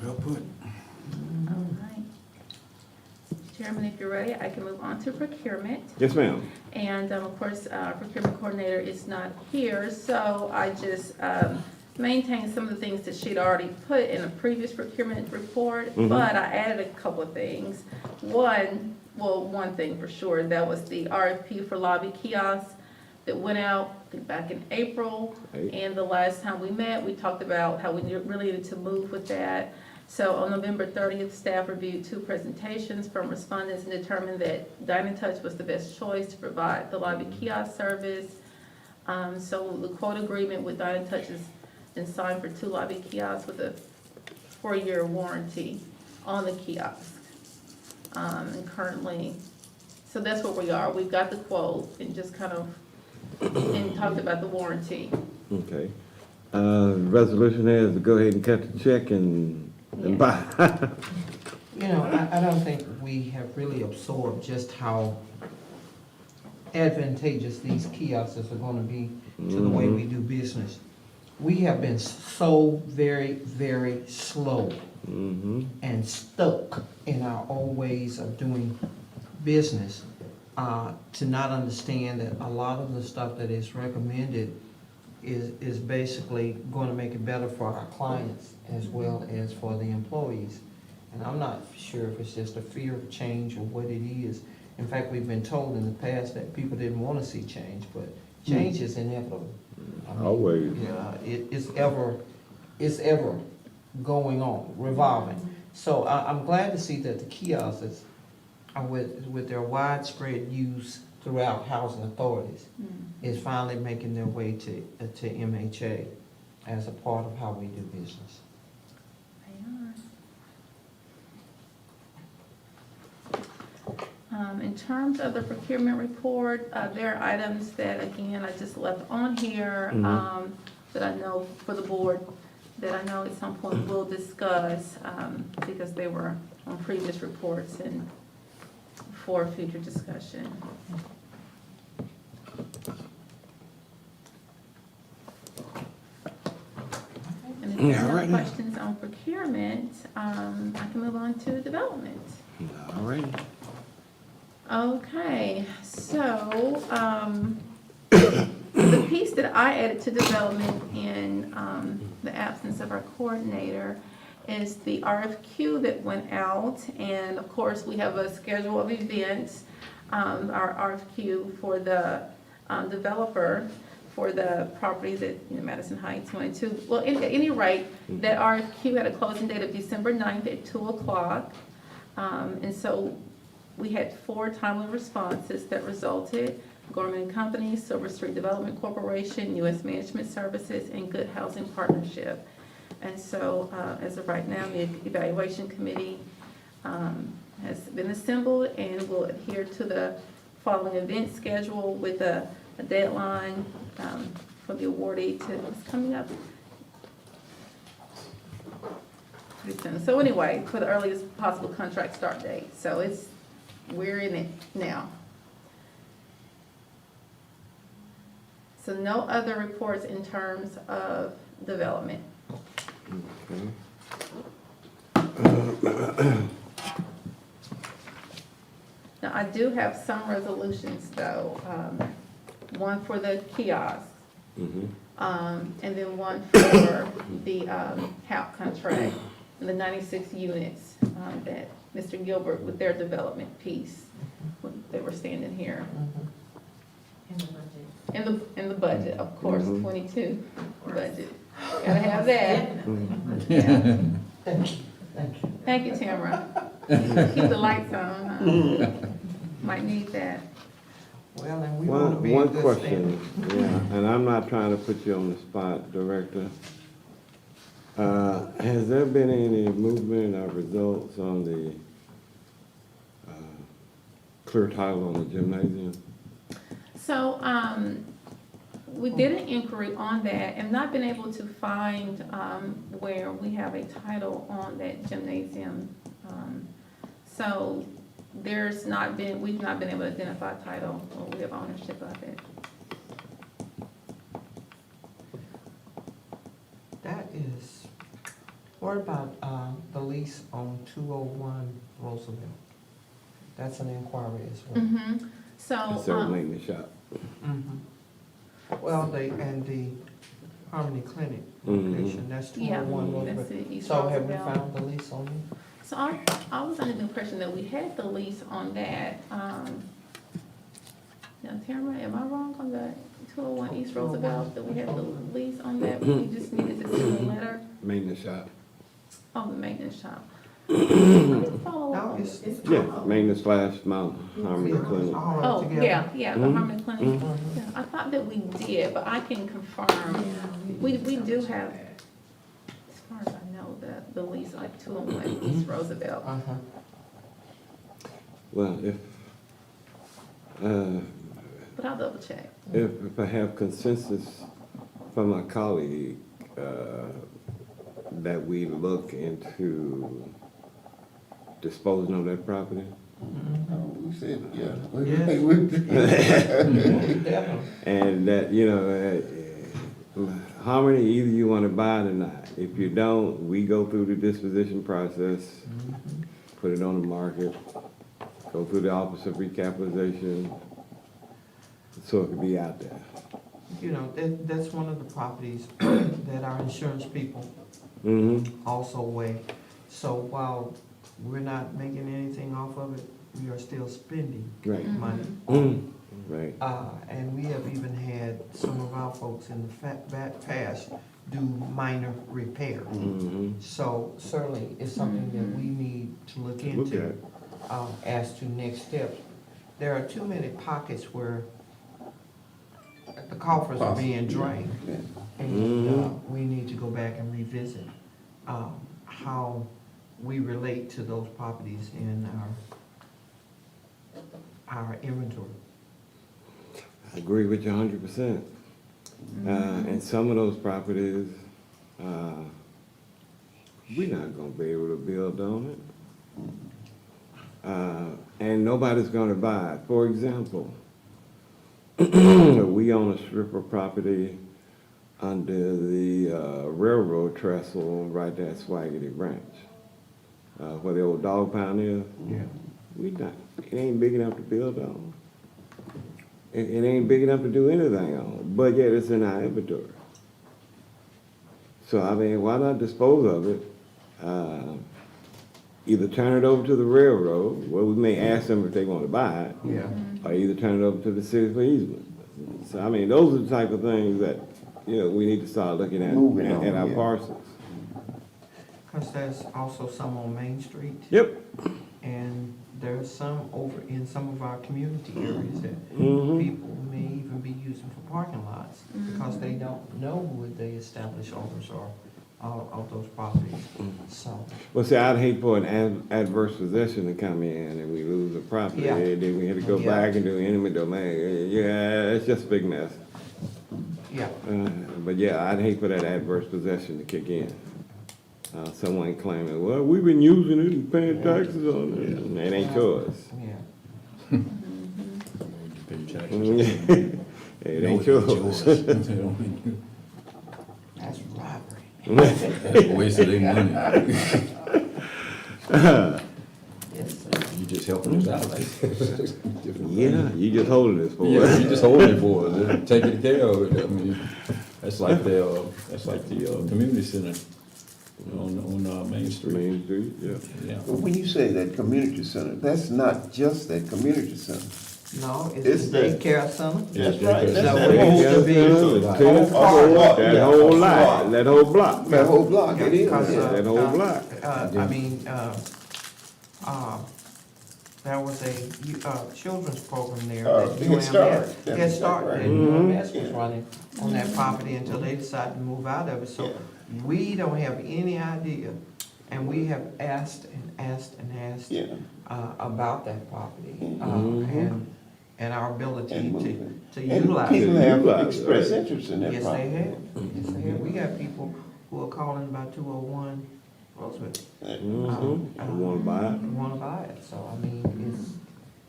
F: Well put.
C: All right. Chairman, if you're ready, I can move on to procurement.
B: Yes, ma'am.
C: And of course, our procurement coordinator is not here, so I just maintained some of the things that she'd already put in a previous procurement report, but I added a couple of things. One thing for sure, that was the RFP for lobby kiosks that went out, I think, back in April. And the last time we met, we talked about how we really needed to move with that. So on November 30th, staff reviewed 2 presentations from respondents and determined that Dining Touch was the best choice to provide the lobby kiosk service. So the quote agreement with Dining Touch has been signed for 2 lobby kiosks with a 4-year warranty on the kiosk. And currently, so that's where we are. We've got the quote and just kind of, and talked about the warranty.
B: Okay. Resolution is to go ahead and cut the check and buy.
A: You know, I don't think we have really absorbed just how advantageous these kiosks are gonna be to the way we do business. We have been so very, very slow and stuck in our old ways of doing business, to not understand that a lot of the stuff that is recommended is basically going to make it better for our clients as well as for the employees. And I'm not sure if it's just a fear of change or what it is. In fact, we've been told in the past that people didn't want to see change, but change is inevitable. I mean,
B: Always.
A: Yeah, it's ever going on, revolving. So I'm glad to see that the kiosks are with their widespread use throughout housing authorities is finally making their way to MHA as a part of how we do business.
C: In terms of the procurement report, there are items that, again, I just left on here, that I know for the board, that I know at some point we'll discuss, because they were on previous reports and for future discussion. And if there are no questions on procurement, I can move on to development.
B: All right.
C: Okay, so, the piece that I added to development in, the absence of our coordinator is the RFQ that went out, and of course, we have a schedule of events, our RFQ for the, developer for the properties at, Madison Heights 22. Well, at any rate, that RFQ had a closing date of December 9th at 2 o'clock. And so we had 4 timely responses that resulted: Gorman and Company, Silver Street Development Corporation, U.S. Management Services, and Good Housing Partnership. And so, as of right now, the evaluation committee has been assembled and will adhere to the following event schedule with a deadline for the awardee to, it's coming up pretty soon. So anyway, for the earliest possible contract start date. So we're in it now. So no other reports in terms of development. Now, I do have some resolutions though, one for the kiosks, and then one for the HAP contract, and the 96 units that Mr. Gilbert with their development piece, when they were standing here. In the budget, of course, 22 budget. Gotta have that. Yeah. Thank you, Tamara. Keep the lights on, huh? Might need that.
A: Well, and we want to be in
B: One
A: good
B: question,
A: standing.
B: yeah, and I'm not trying to put you on the spot, Director. Has there been any movement or results on the clear title on the gymnasium?
C: So, we did an inquiry on that and not been able to find, where we have a title on that gymnasium. So we've not been able to identify a title or we have ownership of it.
A: That is, what about the lease on 201 Roosevelt? That's an inquiry as well.
C: So,
B: It's certainly in the shop.
A: Well, the Harmony Clinic location, that's
C: yeah,
A: 201
C: that's
A: Roosevelt.
C: the East
A: So have we
C: Roosevelt.
A: found the lease on it?
C: So I was under the impression that we had the lease on that. Now, Tamara, am I wrong on the 201 East Roosevelt, that we had the lease on that? We just needed to send a letter?
B: Maintenance shop.
C: Oh, the maintenance shop. Let me follow up
A: No,
C: on
A: it's.
C: this.
B: Yeah, maintenance / Mount Harmony
A: It's
B: Clinic.
A: all
C: Oh,
A: together.
C: yeah, the Harmony Clinic. Yeah, I thought that we did, but I can confirm. We do have, as far as I know, the lease on 201 East Roosevelt.
B: Well,
C: But I'll double check.
B: if I have consensus from my colleague, that we look into disposing of that property.
I: We said, yeah.
A: Definitely.
B: And that, Harmony, either you want to buy it or not. If you don't, we go through the disposition process, put it on the market, go through the Office of Recapitalization, so it can be out there.
A: That's one of the properties that our insurance people also weigh. So while we're not making anything off of it, we are still spending
B: Right.
A: money.
B: Right.
A: And we have even had some of our folks in the past do minor repairs. So certainly it's something that we need to look into as to next steps. There are too many pockets where the coffers are being drained. And we need to go back and revisit how we relate to those properties in our inventory.
B: I agree with you 100%. And some of those properties, we're not gonna be able to build on it. And nobody's gonna buy it. For example, we own a strip of property under the railroad trestle right there at Swaggity Branch, where the old dog pound is. It ain't big enough to build on. It ain't big enough to do anything on, but yet it's in our inventory. So, I mean, why not dispose of it? Either turn it over to the railroad, well, we may ask them if they want to buy it, or either turn it over to the city for easement. So, I mean, those are the type of things that, you know, we need to start looking at,
I: Moving on,
B: at our
I: yeah.
B: parcels.
A: Because there's also some on Main Street,
B: Yep.
A: and there's some over in some of our community areas that
B: Mm-hmm.
A: people may even be using for parking lots, because they don't know who the established owners are of those properties, so.
B: Well, see, I'd hate for an adverse possession to come in and we lose the property,
A: Yeah.
B: and then we had to go
A: Yeah.
B: back and do eminent domain. Yeah, it's just a big mess.
A: Yeah,
B: But yeah, I'd hate for that adverse possession to kick in. Someone claiming, well, we've been using it and paying taxes on it, and it ain't yours.
A: yeah.
F: Pay taxes.
B: It
F: No,
B: ain't
F: it's
B: yours.
A: That's robbery.
F: Wasted their money.
A: Yes, sir.
F: You just helping us out, like.
B: Yeah, you just holding this for
F: Yeah,
B: us.
F: you just holding it for us, and taking care of it. I mean, that's like the community center on Main Street.
B: Main Street, yeah.
F: Yeah.
I: But when you say that community center, that's not just that community center.
A: No,
I: It's
A: it's the
I: the-
A: daycare center.
I: That's right.
A: That's
I: That's
A: what it used to be.
B: Tennis
I: whole
B: court,
I: block,
B: that
I: yeah.
B: whole lot, that whole block.
I: That whole block, it is.
A: Because,
I: Yeah.
B: That whole block.
A: I mean, there was a children's program there. that
I: Head Start.
A: Head Start, that
I: Right.
A: UMS was
I: Yeah.
A: running on that property until they decided to move out of it. So
I: Yeah.
A: we don't have any idea, and we have asked and asked and asked
I: Yeah.
A: about that property,
B: Mhm.
A: and our ability
I: And moving.
A: to
I: And
A: utilize
I: people
A: it.
I: have
B: Utilize it,
I: expressed
B: right.
I: interest in that
A: Yes,
I: property.
A: they have. Yes, they have. We got people who are calling about 201 Roosevelt.
B: Mm-hmm. I wanna buy it.
A: Want to buy it, so I mean,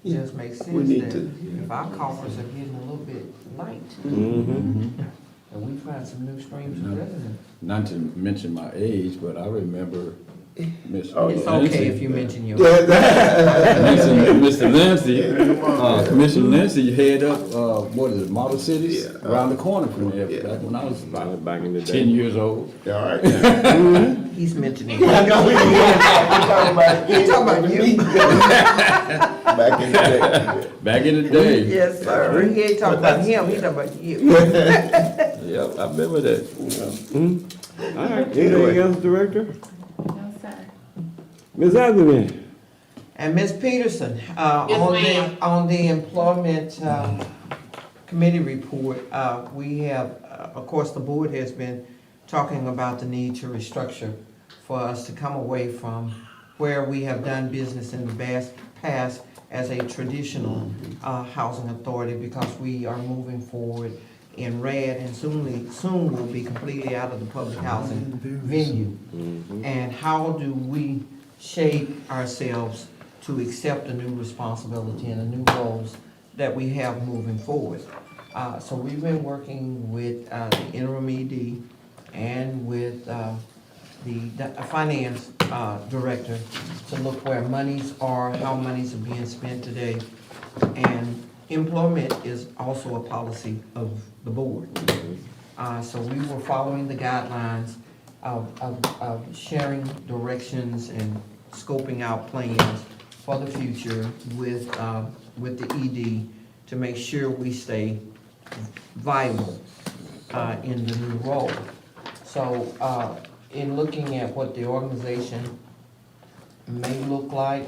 A: it just makes
I: We
A: sense
I: need
A: that
I: to-
A: if our coffers are getting a little bit light,
B: Mm-hmm.
A: and we find some new streams of revenue.
F: Not to mention my age, but I remember Mr.
I: Oh,
A: It's
F: Lindsay.
A: okay if you mention your.
F: Mr. Lindsay, Commissioner Lindsay head up, what is it, Model Cities?
I: Yeah.
F: Around the corner from there,
I: Yeah.
F: back when I was about
B: Back in the day.
F: 10 years old.
I: All right.
A: He's mentioning.
I: I know we talking about
A: He talking about you.
I: Back in the day.
F: Back in the day.
A: Yes, sir. He ain't talking about him, he talking about you.
F: Yep, I remember that.
B: All right, anything else, Director?
C: No, sir.
B: Ms. Atherton?
A: And Ms. Peterson,
K: Yes, ma'am.
A: on the employment, committee report, we have, of course, the board has been talking about the need to restructure for us to come away from where we have done business in the past as a traditional, housing authority, because we are moving forward in red, and soon we'll be completely out of the public housing venue. And how do we shape ourselves to accept a new responsibility and the new roles that we have moving forward? So we've been working with the interim ED and with the finance director to look where monies are, how monies are being spent today. And employment is also a policy of the board. So we were following the guidelines of sharing directions and scoping out plans for the future with the ED to make sure we stay viable in the new role. So in looking at what the organization may look like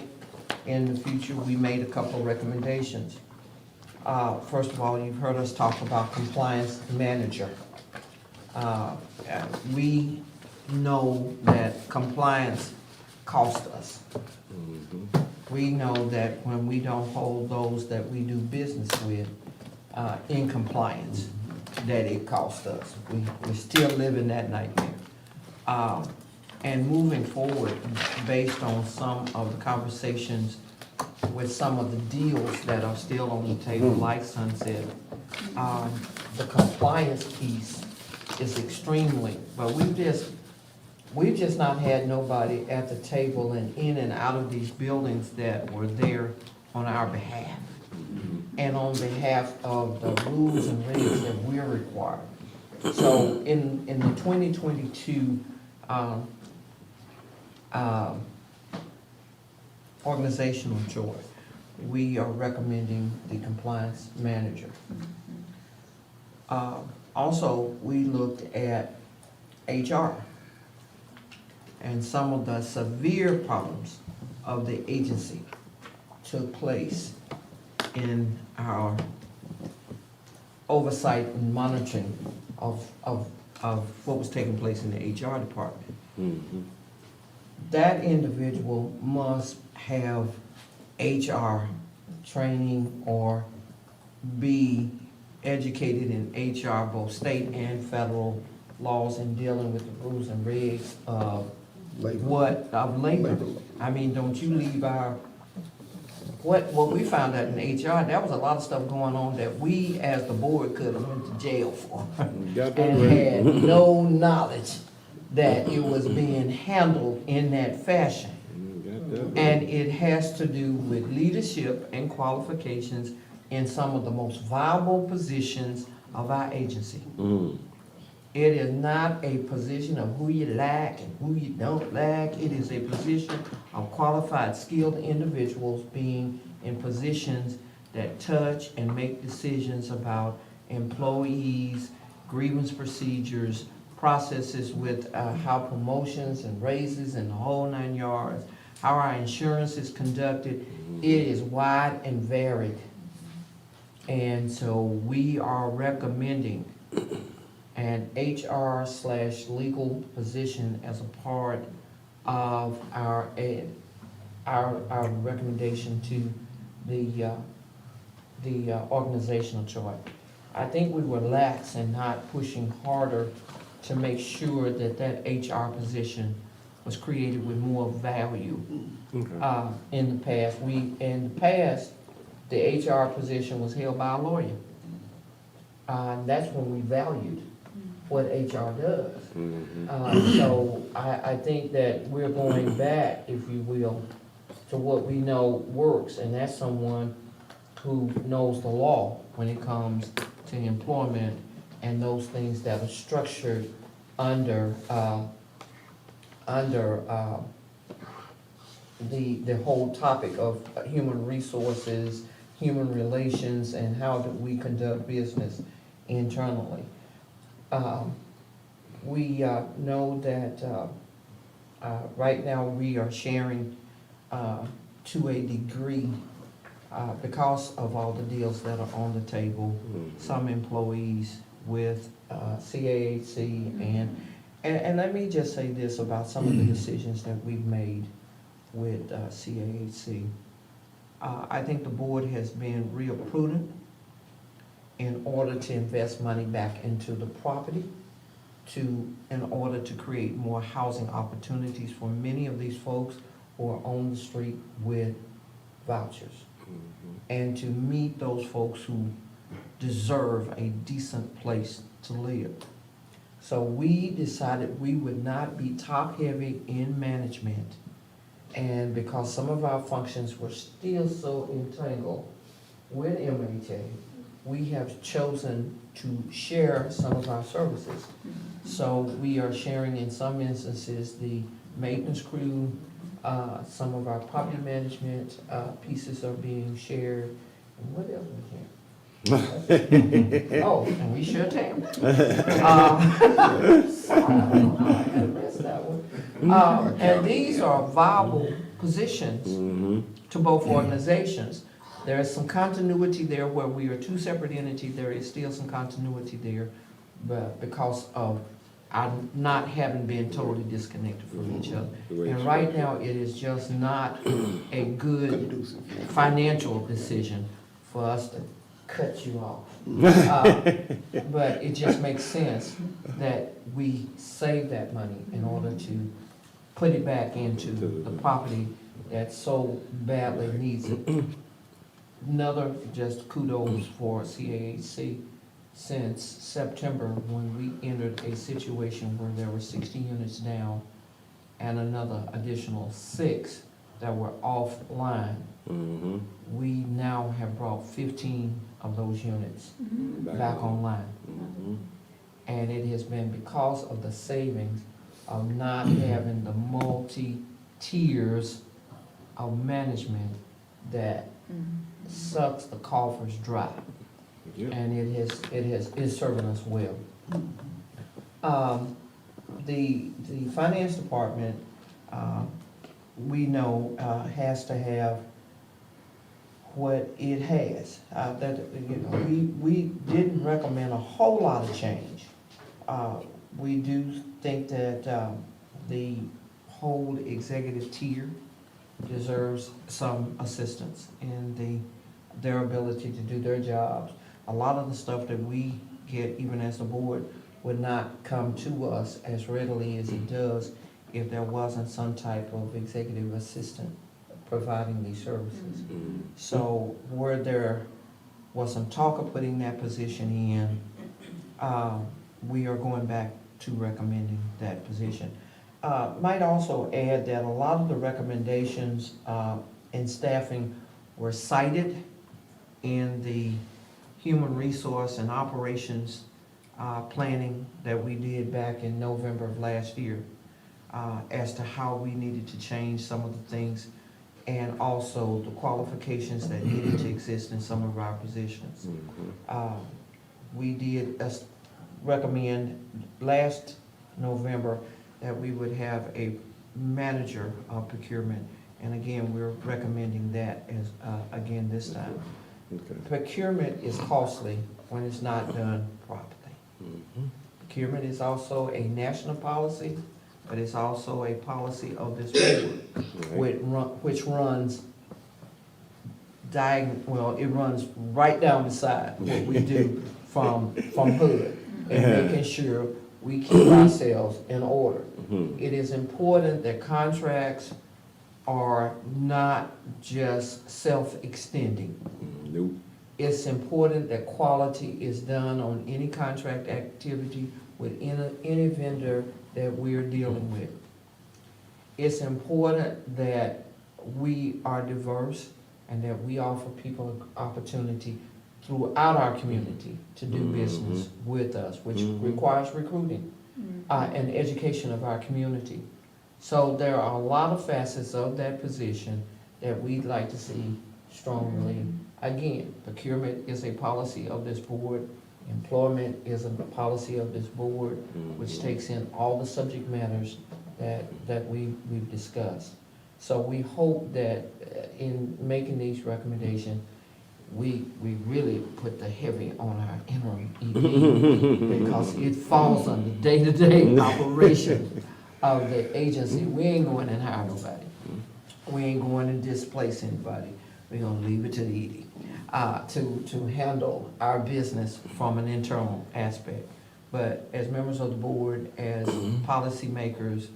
A: in the future, we made a couple of recommendations. First of all, you've heard us talk about compliance manager. We know that compliance costs us. We know that when we don't hold those that we do business with in compliance, that it costs us. We're still living that nightmare. And moving forward, based on some of the conversations with some of the deals that are still on the table, like Sunset, the compliance piece is extremely, but we've just not had nobody at the table and in and out of these buildings that were there on our behalf and on behalf of the rules and regs that we're required. So in the 2022 organizational chart, we are recommending the compliance manager. Also, we looked at HR and some of the severe problems of the agency took place in our oversight and monitoring of what was taking place in the HR department.
B: Mhm.
A: That individual must have HR training or be educated in HR, both state and federal laws in dealing with the rules and regs of of labor. I mean, don't you leave what we found out in HR, there was a lot of stuff going on that we as the board could have went to jail for.
B: Got that
A: And
B: right.
A: had no knowledge that it was being handled in that fashion.
B: Got that right.
A: And it has to do with leadership and qualifications in some of the most viable positions of our agency.
B: Mm.
A: It is not a position of who you like and who you don't like. It is a position of qualified, skilled individuals being in positions that touch and make decisions about employees, grievance procedures, processes with how promotions and raises and the whole 9 yards, how our insurance is conducted. It is wide and varied. And so we are recommending an HR/legal position as a part of our recommendation to the organizational chart. I think we were lax in not pushing harder to make sure that that HR position was created with more value.
B: Okay.
A: In the past, the HR position was held by a lawyer. That's when we valued what HR does.
B: Mhm.
A: So I think that we're going back, if you will, to what we know works, and that's someone who knows the law when it comes to employment and those things that are structured under the whole topic of human resources, human relations, and how do we conduct business internally. We know that right now we are sharing to a degree because of all the deals that are on the table, some employees with CAHC and let me just say this about some of the decisions that we've made with CAHC. I think the board has been real prudent in order to invest money back into the property in order to create more housing opportunities for many of these folks who are on the street with vouchers. And to meet those folks who deserve a decent place to live. So we decided we would not be top-heavy in management. And because some of our functions were still so entangled with MHA, we have chosen to share some of our services. So we are sharing in some instances the maintenance crew, some of our property management pieces are being shared. And what else we share? Oh, and we share TAM. I missed that one. And these are viable positions to both organizations. There is some continuity there where we are two separate entities. There is still some continuity there, but because of our not having been totally disconnected from each other. And right now, it is just not a good financial decision for us to cut you off. But it just makes sense that we save that money in order to put it back into the property that so badly needs it. Another just kudos for CAHC. Since September, when we entered a situation where there were 60 units down and another additional 6 that were offline, we now have brought 15 of those units back online. And it has been because of the savings of not having the multi-tiers of management that sucks the coffers dry.
B: Yeah.
A: and it's serving us well. The finance department, we know, has to have what it has. That, you know, we didn't recommend a whole lot of change. We do think that, the whole executive tier deserves some assistance in their ability to do their jobs. A lot of the stuff that we get, even as a board, would not come to us as readily as it does if there wasn't some type of executive assistant providing these services. So where there was some talk of putting that position in, we are going back to recommending that position. Might also add that a lot of the recommendations in staffing were cited in the human resource and operations planning that we did back in November of last year, as to how we needed to change some of the things, and also the qualifications that needed to exist in some of our positions. We did recommend last November that we would have a manager of procurement, and again, we're recommending that as, again, this time.
B: Okay.
A: Procurement is costly when it's not done properly. Procurement is also a national policy, but it's also a policy of this board, which runs it runs right down beside what we do from HUD, and making sure we keep ourselves in order. It is important that contracts are not just self-extending.
B: Nope.
A: It's important that quality is done on any contract activity with any vendor that we're dealing with. It's important that we are diverse and that we offer people an opportunity throughout our community to do business with us, which requires recruiting and education of our community. So there are a lot of facets of that position that we'd like to see strongly. Again, procurement is a policy of this board. Employment is a policy of this board, which takes in all the subject matters that we've discussed. So we hope that in making these recommendations, we really put the heavy on our interim ED, because it falls on the day-to-day operation of the agency. We ain't going and hire nobody. We ain't going and displace anybody. We're gonna leave it to the ED to handle our business from an internal aspect. But as members of the board, as policymakers,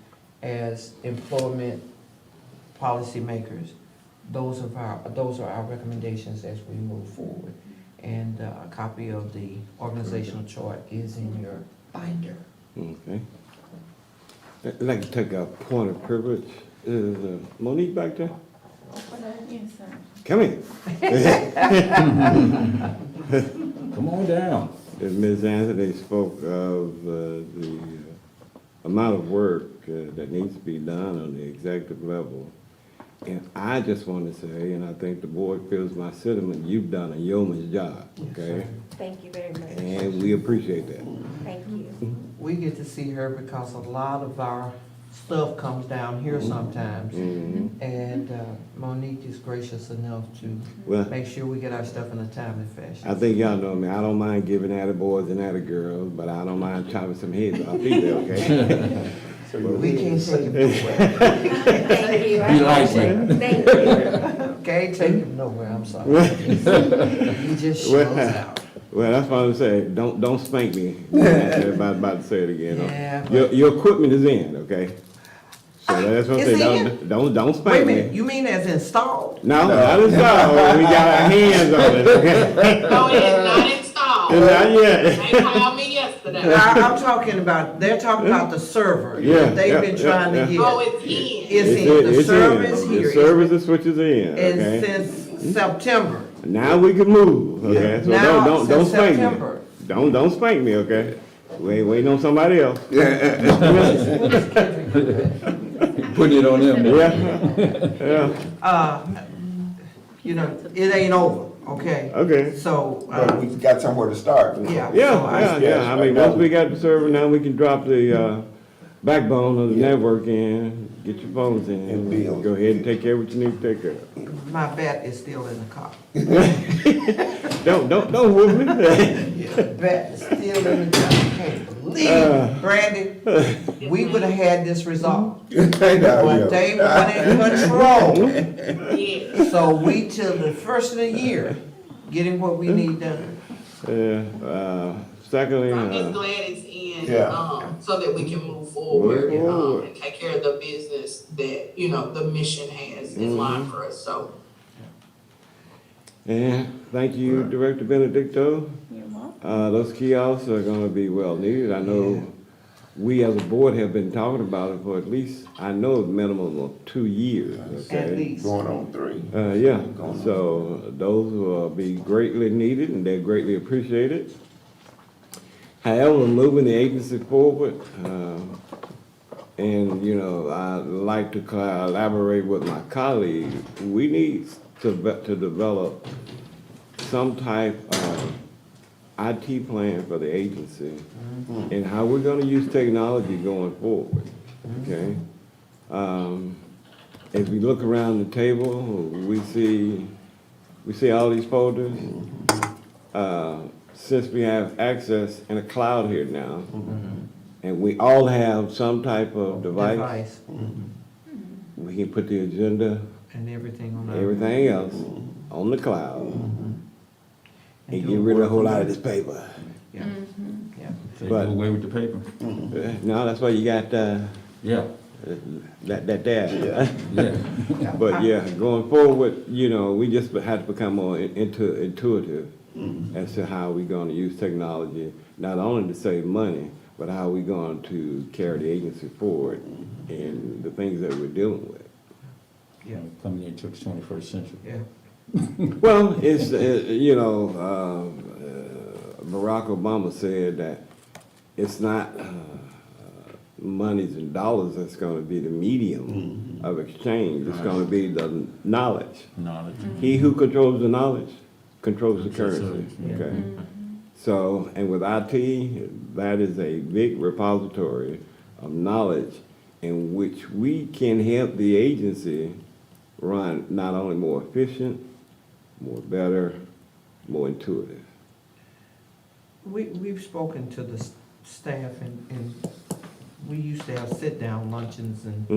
A: as employment policymakers, those are our recommendations as we move forward. And a copy of the organizational chart is in your binder.
B: Okay. I'd like to take a point of privilege. Is Monique back there?
C: Yes, sir.
B: Come here.
F: Come on down.
B: Ms. Anthony spoke of the amount of work that needs to be done on the executive level. And I just want to say, and I think the board feels my sentiment, you've done a yeoman's job, okay?
E: Thank you very much.
B: And we appreciate that.
E: Thank you.
A: We get to see her because a lot of our stuff comes down here sometimes. And Monique is gracious enough to
B: Well,
A: make sure we get our stuff in a timely fashion.
B: I think y'all know me. I don't mind giving attaboys and attagirls, but I don't mind chopping some heads off either, okay?
A: We can't take him nowhere.
E: Thank you.
F: He likes it.
E: Thank you.
A: Can't take him nowhere, I'm sorry. He just shows out.
B: Well, that's what I'm saying. Don't spank me. About to say it again.
A: Yeah,
B: Your equipment is in, okay? So that's what I'm
A: It's
B: saying.
A: in?
B: Don't
A: Wait a
B: spank
A: minute,
B: me.
A: you mean as installed?
B: No, not installed. We got our hands on it, okay?
K: No, it is not installed.
B: Not yet.
K: They called me yesterday.
A: I'm talking about, they're talking about the server
B: Yeah,
A: that they've
B: yeah,
A: been trying
B: yeah,
A: to
B: yeah.
A: get.
K: Oh, it's in.
A: It's in, the service
B: in.
A: here.
B: The service and switches in,
A: It's
B: okay?
A: since September.
B: Now we can move, okay? So
A: Now,
B: don't
A: since
B: spank
A: September.
B: me. Don't spank me, okay? We ain't waiting on somebody else.
F: Putting it on them.
B: Yeah, yeah.
A: you know, it ain't over, okay?
B: Okay.
A: So,
I: But we got somewhere to start.
A: yeah.
B: Yeah,
A: so I-
B: yeah. I mean, once we got the server, now we can drop the backbone of the
I: Yeah.
B: network in, get your phones in,
I: And build.
B: go ahead and take care of what you need to take care of.
A: My bat is still in the car.
B: Don't whoop me.
A: Yeah, bat is still in the car. I can't believe it. Brandy, we would have had this resolved. But they weren't in control.
K: Yeah.
A: So we till the first of the year, getting what we need done.
B: Secondly,
K: I'm just glad it's in,
I: Yeah.
K: so that we can move forward,
B: Move forward.
K: and take care of the business that, you know, the mission has in line for us, so.
B: and thank you, Director Benedicto.
C: You're welcome.
B: Those kiosks are gonna be well needed. I know we as a board have been talking about it for at least, I know, a minimum of 2 years, okay?
A: At least.
I: Going on 3.
B: Yeah, so those will be greatly needed and they're greatly appreciated. However, moving the agency forward, and, you know, I'd like to collaborate with my colleague, we need to develop some type of IT plan for the agency and how we're gonna use technology going forward, okay? As we look around the table, we see all these folders. Since we have access in a cloud here now, and we all have some type of device, we can put the agenda,
A: And everything on our.
B: everything else on the cloud, and
A: do
B: get
A: a
B: rid of a whole
A: work
B: lot
A: on
B: of
A: it.
B: this paper.
A: Yeah, yeah.
F: Take
B: But-
F: away with the paper.
B: No, that's why you got,
F: Yeah,
B: that there.
F: yeah.
B: But yeah, going forward, you know, we just have to become more intuitive as to how we're gonna use technology, not only to save money, but how we're going to carry the agency forward and the things that we're dealing with.
A: Yeah,
F: Coming into the 21st century.
A: yeah.
B: Well, it's, you know, Barack Obama said that it's not monies and dollars that's gonna be the medium of exchange. It's gonna be the knowledge.
F: Knowledge.
B: He who controls the knowledge controls the currency,
F: Yeah.
B: okay? So, and with IT, that is a big repository of knowledge in which we can help the agency run not only more efficient, more better, more intuitive.
A: We've spoken to the staff and we used to have sit-down luncheons and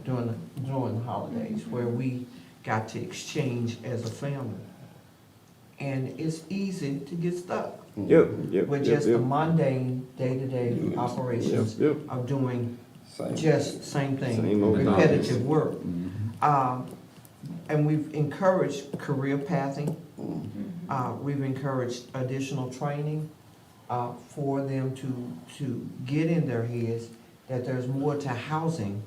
A: during the holidays where we got to exchange as a family. And it's easy to get stuck
B: Yep.
A: with just the mundane, day-to-day operations
B: Yep.
A: of doing
I: Same.
A: just same thing,
B: Same old
A: repetitive work.
F: Mm-hmm.
A: And we've encouraged career pathing. We've encouraged additional training for them to get in their heads that there's more to housing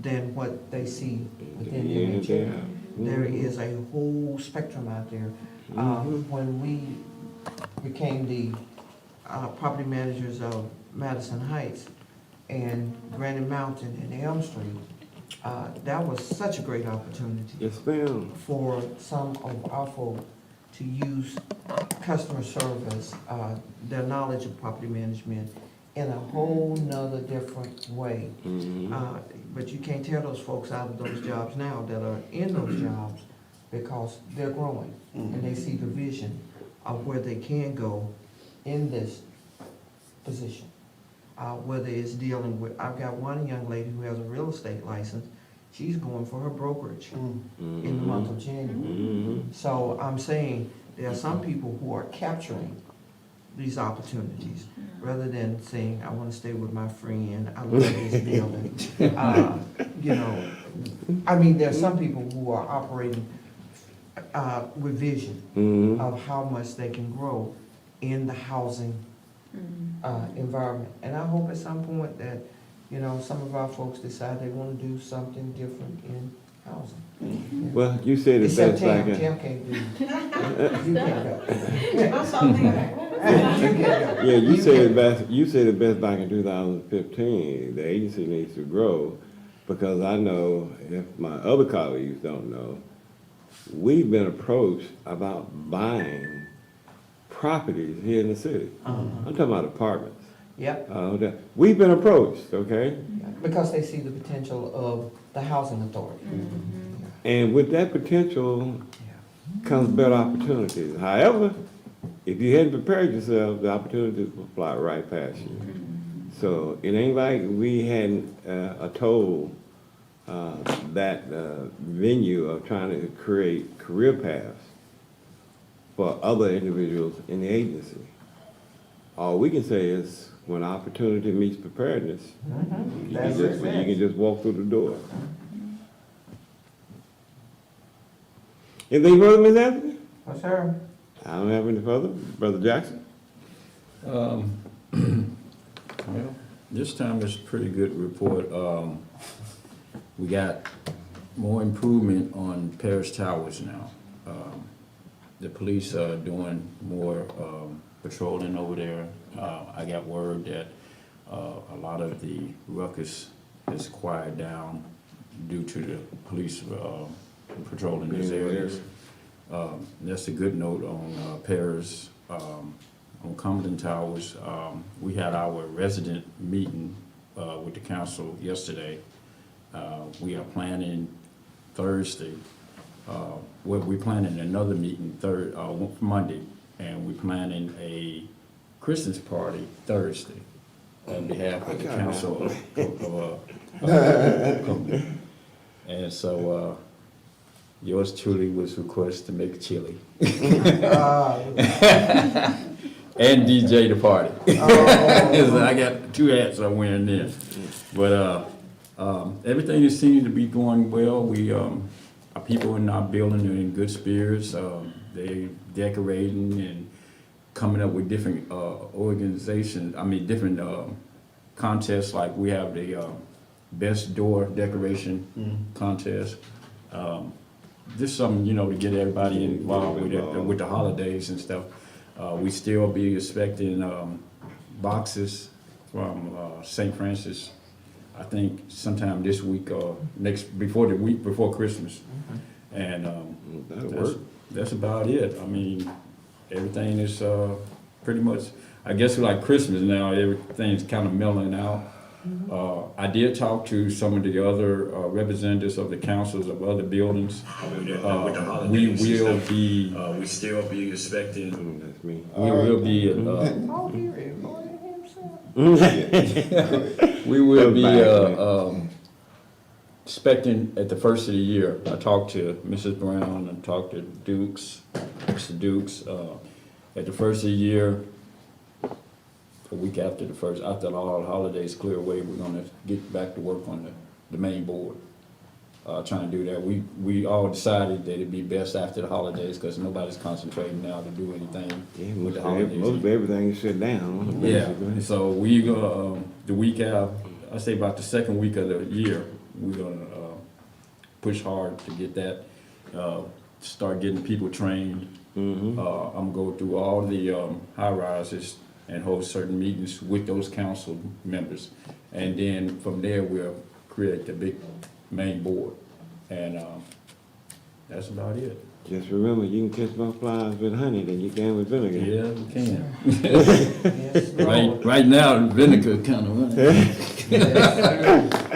A: than what they see within the MHA. There is a whole spectrum out there. When we became the property managers of Madison Heights and Granite Mountain and Elm Street, that was such a great opportunity
B: Yes, ma'am.
A: for some of our folk to use customer service, their knowledge of property management in a whole nother different way. But you can't tell those folks out of those jobs now that are in those jobs because they're growing and they see the vision of where they can go in this position. Whether it's dealing with, I've got one young lady who has a real estate license, she's going for her brokerage in the month of January. So I'm saying there are some people who are capturing these opportunities rather than saying, I want to stay with my friend, I love this building. You know, I mean, there are some people who are operating with vision of how much they can grow in the housing environment. And I hope at some point that, you know, some of our folks decide they want to do something different in housing.
B: Well, you said it
A: Except
B: best
A: Tam,
B: back in.
A: Tam can't do it. You can't go.
B: Yeah, you said it best, you said it best back in 2015. The agency needs to grow because I know, if my other colleagues don't know, we've been approached about buying properties here in the city. I'm talking about apartments.
A: Yep,
B: We've been approached, okay?
A: because they see the potential of the housing authority.
B: And with that potential comes better opportunities. However, if you hadn't prepared yourself, the opportunities will fly right past you. So it ain't like we hadn't told that venue of trying to create career paths for other individuals in the agency. All we can say is when opportunity meets preparedness, you can just walk through the door. Anything further, Ms. Anthony?
A: Yes, sir.
B: I don't have any further. Brother Jackson?
F: Well, this time it's a pretty good report. We got more improvement on Paris Towers now. The police are doing more patrolling over there. I got word that a lot of the ruckus has quieted down due to the police patrolling these areas. That's a good note on Paris. On Cumberland Towers, we had our resident meeting with the council yesterday. We are planning Thursday. We're planning another meeting Monday, and we're planning a Christmas party Thursday on behalf of the council of Cumberland. And so yours truly was requested to make chili. And DJ the party. So I got 2 hats I'm wearing there. But everything is seeming to be going well. Our people in our building are in good spirits. They decorating and coming up with different different contests. Like we have the best door decoration contest. This is something, to get everybody involved with the holidays and stuff. We still be expecting boxes from St. Francis, I think sometime this week or the week before Christmas. And that's about it. I mean, everything is pretty much, I guess like Christmas now, everything's kind of mellowing out. I did talk to some of the other representatives of the councils of other buildings. We still be expecting.
B: That's me.
F: We will be. We will be expecting at the first of the year. I talked to Mrs. Brown and talked to Mr. Dukes. At the first of the year, a week after after all the holidays clear away, we're gonna get back to work on the main board. Trying to do that. We all decided that it'd be best after the holidays because nobody's concentrating now to do anything with the holidays.
B: Most of everything is shut down.
F: Yeah, so we gonna, the week out, I say about the second week of the year, we're gonna push hard to get that, start getting people trained. I'm gonna go through all the high rises and hold certain meetings with those council members. And then from there, we'll create the big main board. And that's about it.
B: Just remember, you can catch more flies with honey than you can with vinegar.
F: Yeah, we can.
A: Yes, Lord.
F: Right now, the vinegar kind of running.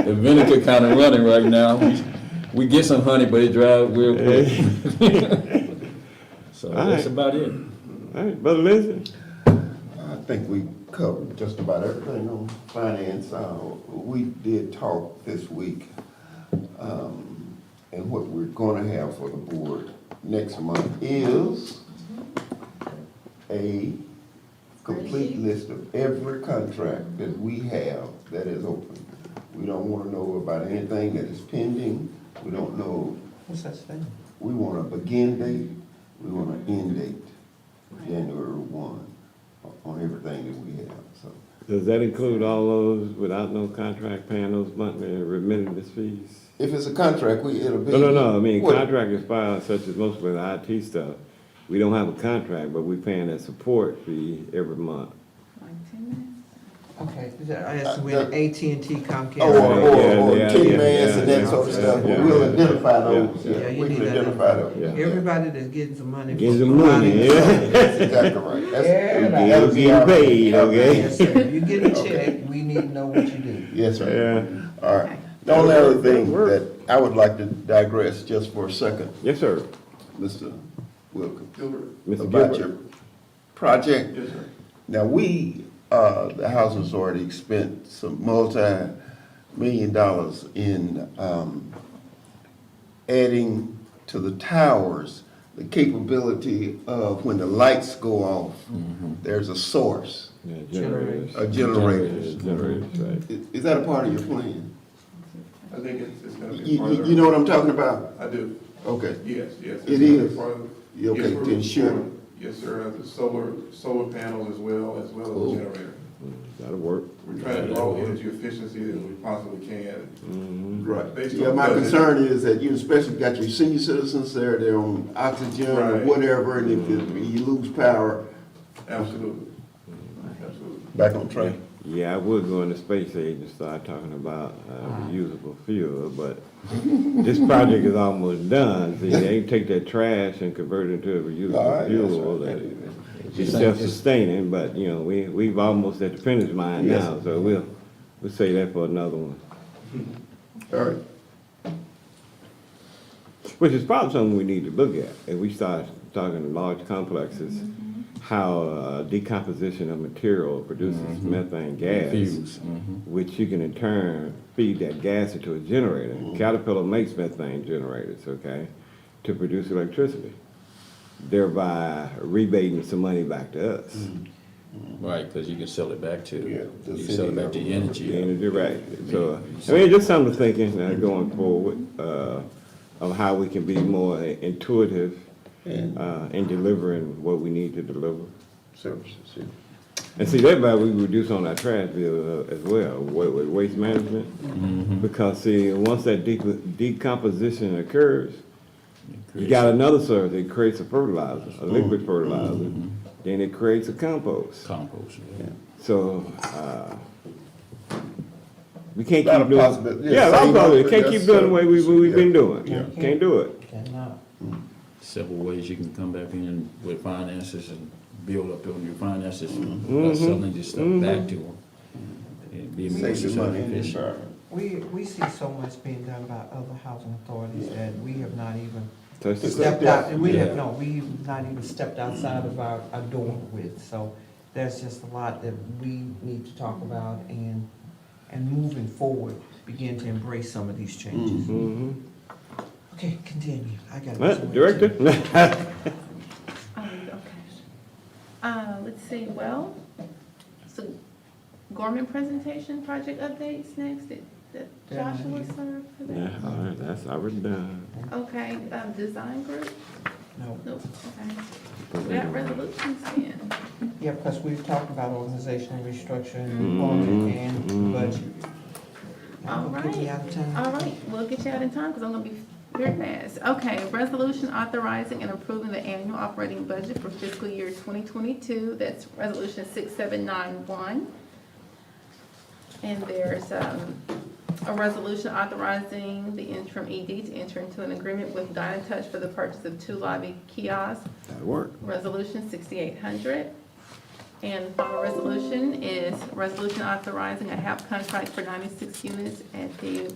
F: The vinegar kind of running right now. We get some honey, but it dries real quick. So that's about it.
B: All right, Brother Lindsay?
I: I think we covered just about everything on finance. We did talk this week, and what we're gonna have for the board next month is a complete list of every contract that we have that is open. We don't wanna know about anything that is pending. We don't know,
A: What's that thing?
I: we want a begin date, we want an end date, January 1, on everything that we have, so.
B: Does that include all those without no contract paying those monthly remittance fees?
I: If it's a contract, it'll be.
B: No, I mean,
I: What?
B: contract expired such as most of the IT stuff. We don't have a contract, but we're paying that support fee every month.
C: Like 10 minutes?
A: Okay, I asked with AT&T, Comcast.
I: Or
B: Yeah,
I: T-Mass and that
B: yeah,
I: sort of stuff,
B: yeah,
I: but we'll
B: yeah.
I: identify those,
B: Yeah,
A: yeah.
I: yeah,
A: You
I: we
A: need
I: can
A: to
I: identify those.
B: Yeah.
A: Everybody that's getting some money.
B: Getting
A: from
B: some money,
A: providing-
B: yeah.
I: That's exactly right. That's- that'll be
B: Getting
I: our-
B: paid, okay?
A: Yes, sir. If you get a check, we need to know what you do.
I: Yes, sir.
B: Yeah.
I: All right. The only other thing that I would like to digress just for a second,
B: Yes, sir.
I: Mr. Wilkins,
B: Mr.
I: about
B: Gilbert.
I: your project.
G: Yes, sir.
I: Now, we, the Housing Authority spent some multi-million dollars in, adding to the towers the capability of when the lights go off, there's a source,
B: Yeah, generators.
I: a generator.
B: Generators, right.
I: Is that a part of your plan?
G: I think it's gonna be part of.
I: You know what I'm talking about?
G: I do,
I: Okay.
G: yes, yes.
I: It
G: It's gonna be
I: is.
G: part of-
I: You okay,
G: yes,
I: to
G: we're
I: ensure?
G: going- Yes, sir, the solar panels as well as
I: Cool.
G: the generator.
B: That'll work.
G: We're trying to do all the energy efficiency that we possibly can.
B: Mhm.
I: Right.
G: Based
I: Yeah,
G: on
I: my
G: budget.
I: concern is that you especially got your senior citizens there, they're on oxygen or
G: Right.
I: whatever, and if you lose power,
G: Absolutely, absolutely.
I: back on track.
B: Yeah, I would go in the space age and start talking about reusable fuel, but this project is almost done. See, they take that trash and convert it into a
I: All
B: reusable
I: right,
B: fuel
I: that's
B: that
I: right.
B: is self-sustaining, but, you know, we've almost at the finish line
I: Yes.
B: now, so we'll say that for another one.
I: All right.
B: Which is probably something we need to look at, if we start talking large complexes, how decomposition of material produces methane gas,
F: Fuse.
B: which you can in turn feed that gas into a generator. Caterpillar makes methane generators, okay, to produce electricity, thereby rebating some money back to us.
F: Right, because you can sell it back to,
I: Yeah, the
F: you can sell it back to
I: city.
F: energy.
B: The energy, right. So, I mean, just something thinking going forward of how we can be more intuitive in delivering what we need to deliver.
I: Services, yeah.
B: And see, that way we reduce on our trash bill as well, with waste management. Because see, once that decomposition occurs, you got another service, it creates a fertilizer, a liquid fertilizer, then it creates a compost.
F: Compost, yeah.
B: So, we can't
I: Lot
B: keep
I: of
B: doing.
I: possibilities.
B: Yeah, a lot of
I: Same
B: possibilities. Can't
I: output,
B: keep doing the way we've
I: yeah.
B: been doing.
I: Yeah.
B: Can't do it.
A: Cannot.
F: Several ways you can come back in with finances and build up on your finances by
B: Mhm.
F: selling this stuff back to them. And be more
I: Save your money in the
F: efficient.
I: environment.
A: We see so much being done by other housing authorities that we have not even
B: Touch the
A: stepped out, and we have,
F: Yeah.
A: no, we've not even stepped outside of our door with. So there's just a lot that we need to talk about and moving forward, begin to embrace some of these changes.
B: Mhm.
A: Okay, continue. I got
B: Well, Director?
C: Okay. Let's see, well, so Gorman presentation, project updates next, did Joshua serve for
B: Yeah,
C: that?
B: all right, that's already done.
C: Okay, design group,
A: No,
C: nope, okay. We got resolutions then.
A: yeah, because we've talked about organizational restructuring,
B: Mhm.
A: employment, and
B: Mhm.
A: budget.
C: All
A: We'll get you
C: right.
A: out of time.
C: All right, we'll get you out in time, because I'm gonna be very fast. Okay, resolution authorizing and approving the annual operating budget for fiscal year 2022, that's resolution 6791. And there's, a resolution authorizing the interim ED to enter into an agreement with Dynatouch for the purchase of 2 lobby kiosks,
B: That'll work.
C: resolution 6800. And the final resolution is resolution authorizing a HAP contract for 96 units at the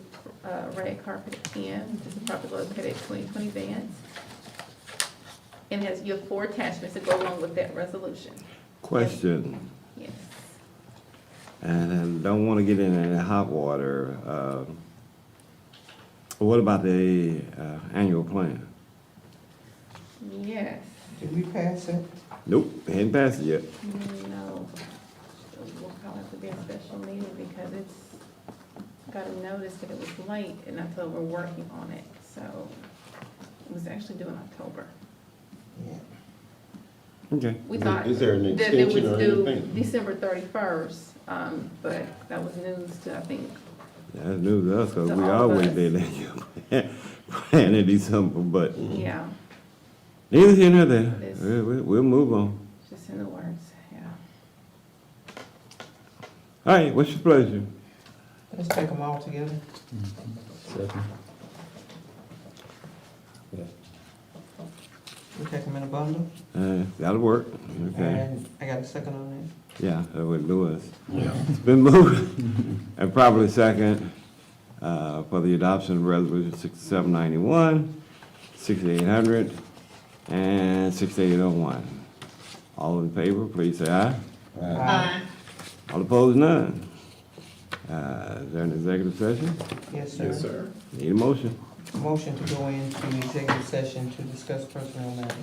C: Red Carpet Inn, which is a property located at 2020 Vance. And has, you have 4 attachments to go along with that resolution.
B: Question,
C: Yes.
B: and I don't want to get in any hot water. What about the annual plan?
C: Yes.
A: Did we pass it?
B: Nope, hadn't passed it yet.
C: No. We'll probably have to be a special meeting because it's got a notice that it was late and I told we're working on it. So it was actually due in October.
A: Yeah.
B: Okay.
C: We thought
I: Is there an
C: that it was
I: extension or
C: due
I: anything?
C: December 31st, but that was news to, I think,
B: That's new to us, because
C: To
B: we
C: all of
B: always
C: us.
B: did that plan in December, but
C: yeah,
B: neither here nor there.
C: It is.
B: We'll move on.
C: just in the words, yeah.
B: All right, what's your pleasure?
A: Let's take them all together.
F: Second. Yeah.
A: We take them in a bundle.
B: That'll work, okay.
A: And I got a second on
B: Yeah, that would do us.
F: Yeah.
B: It's been moved and probably second for the adoption of resolution 6791, 6800, and 6801. All in favor, please say aye.
A: that.
B: All opposed, none. Is there an executive session?
A: Yes, sir.
B: Need a motion?
A: Motion to go into executive session to discuss personnel matters.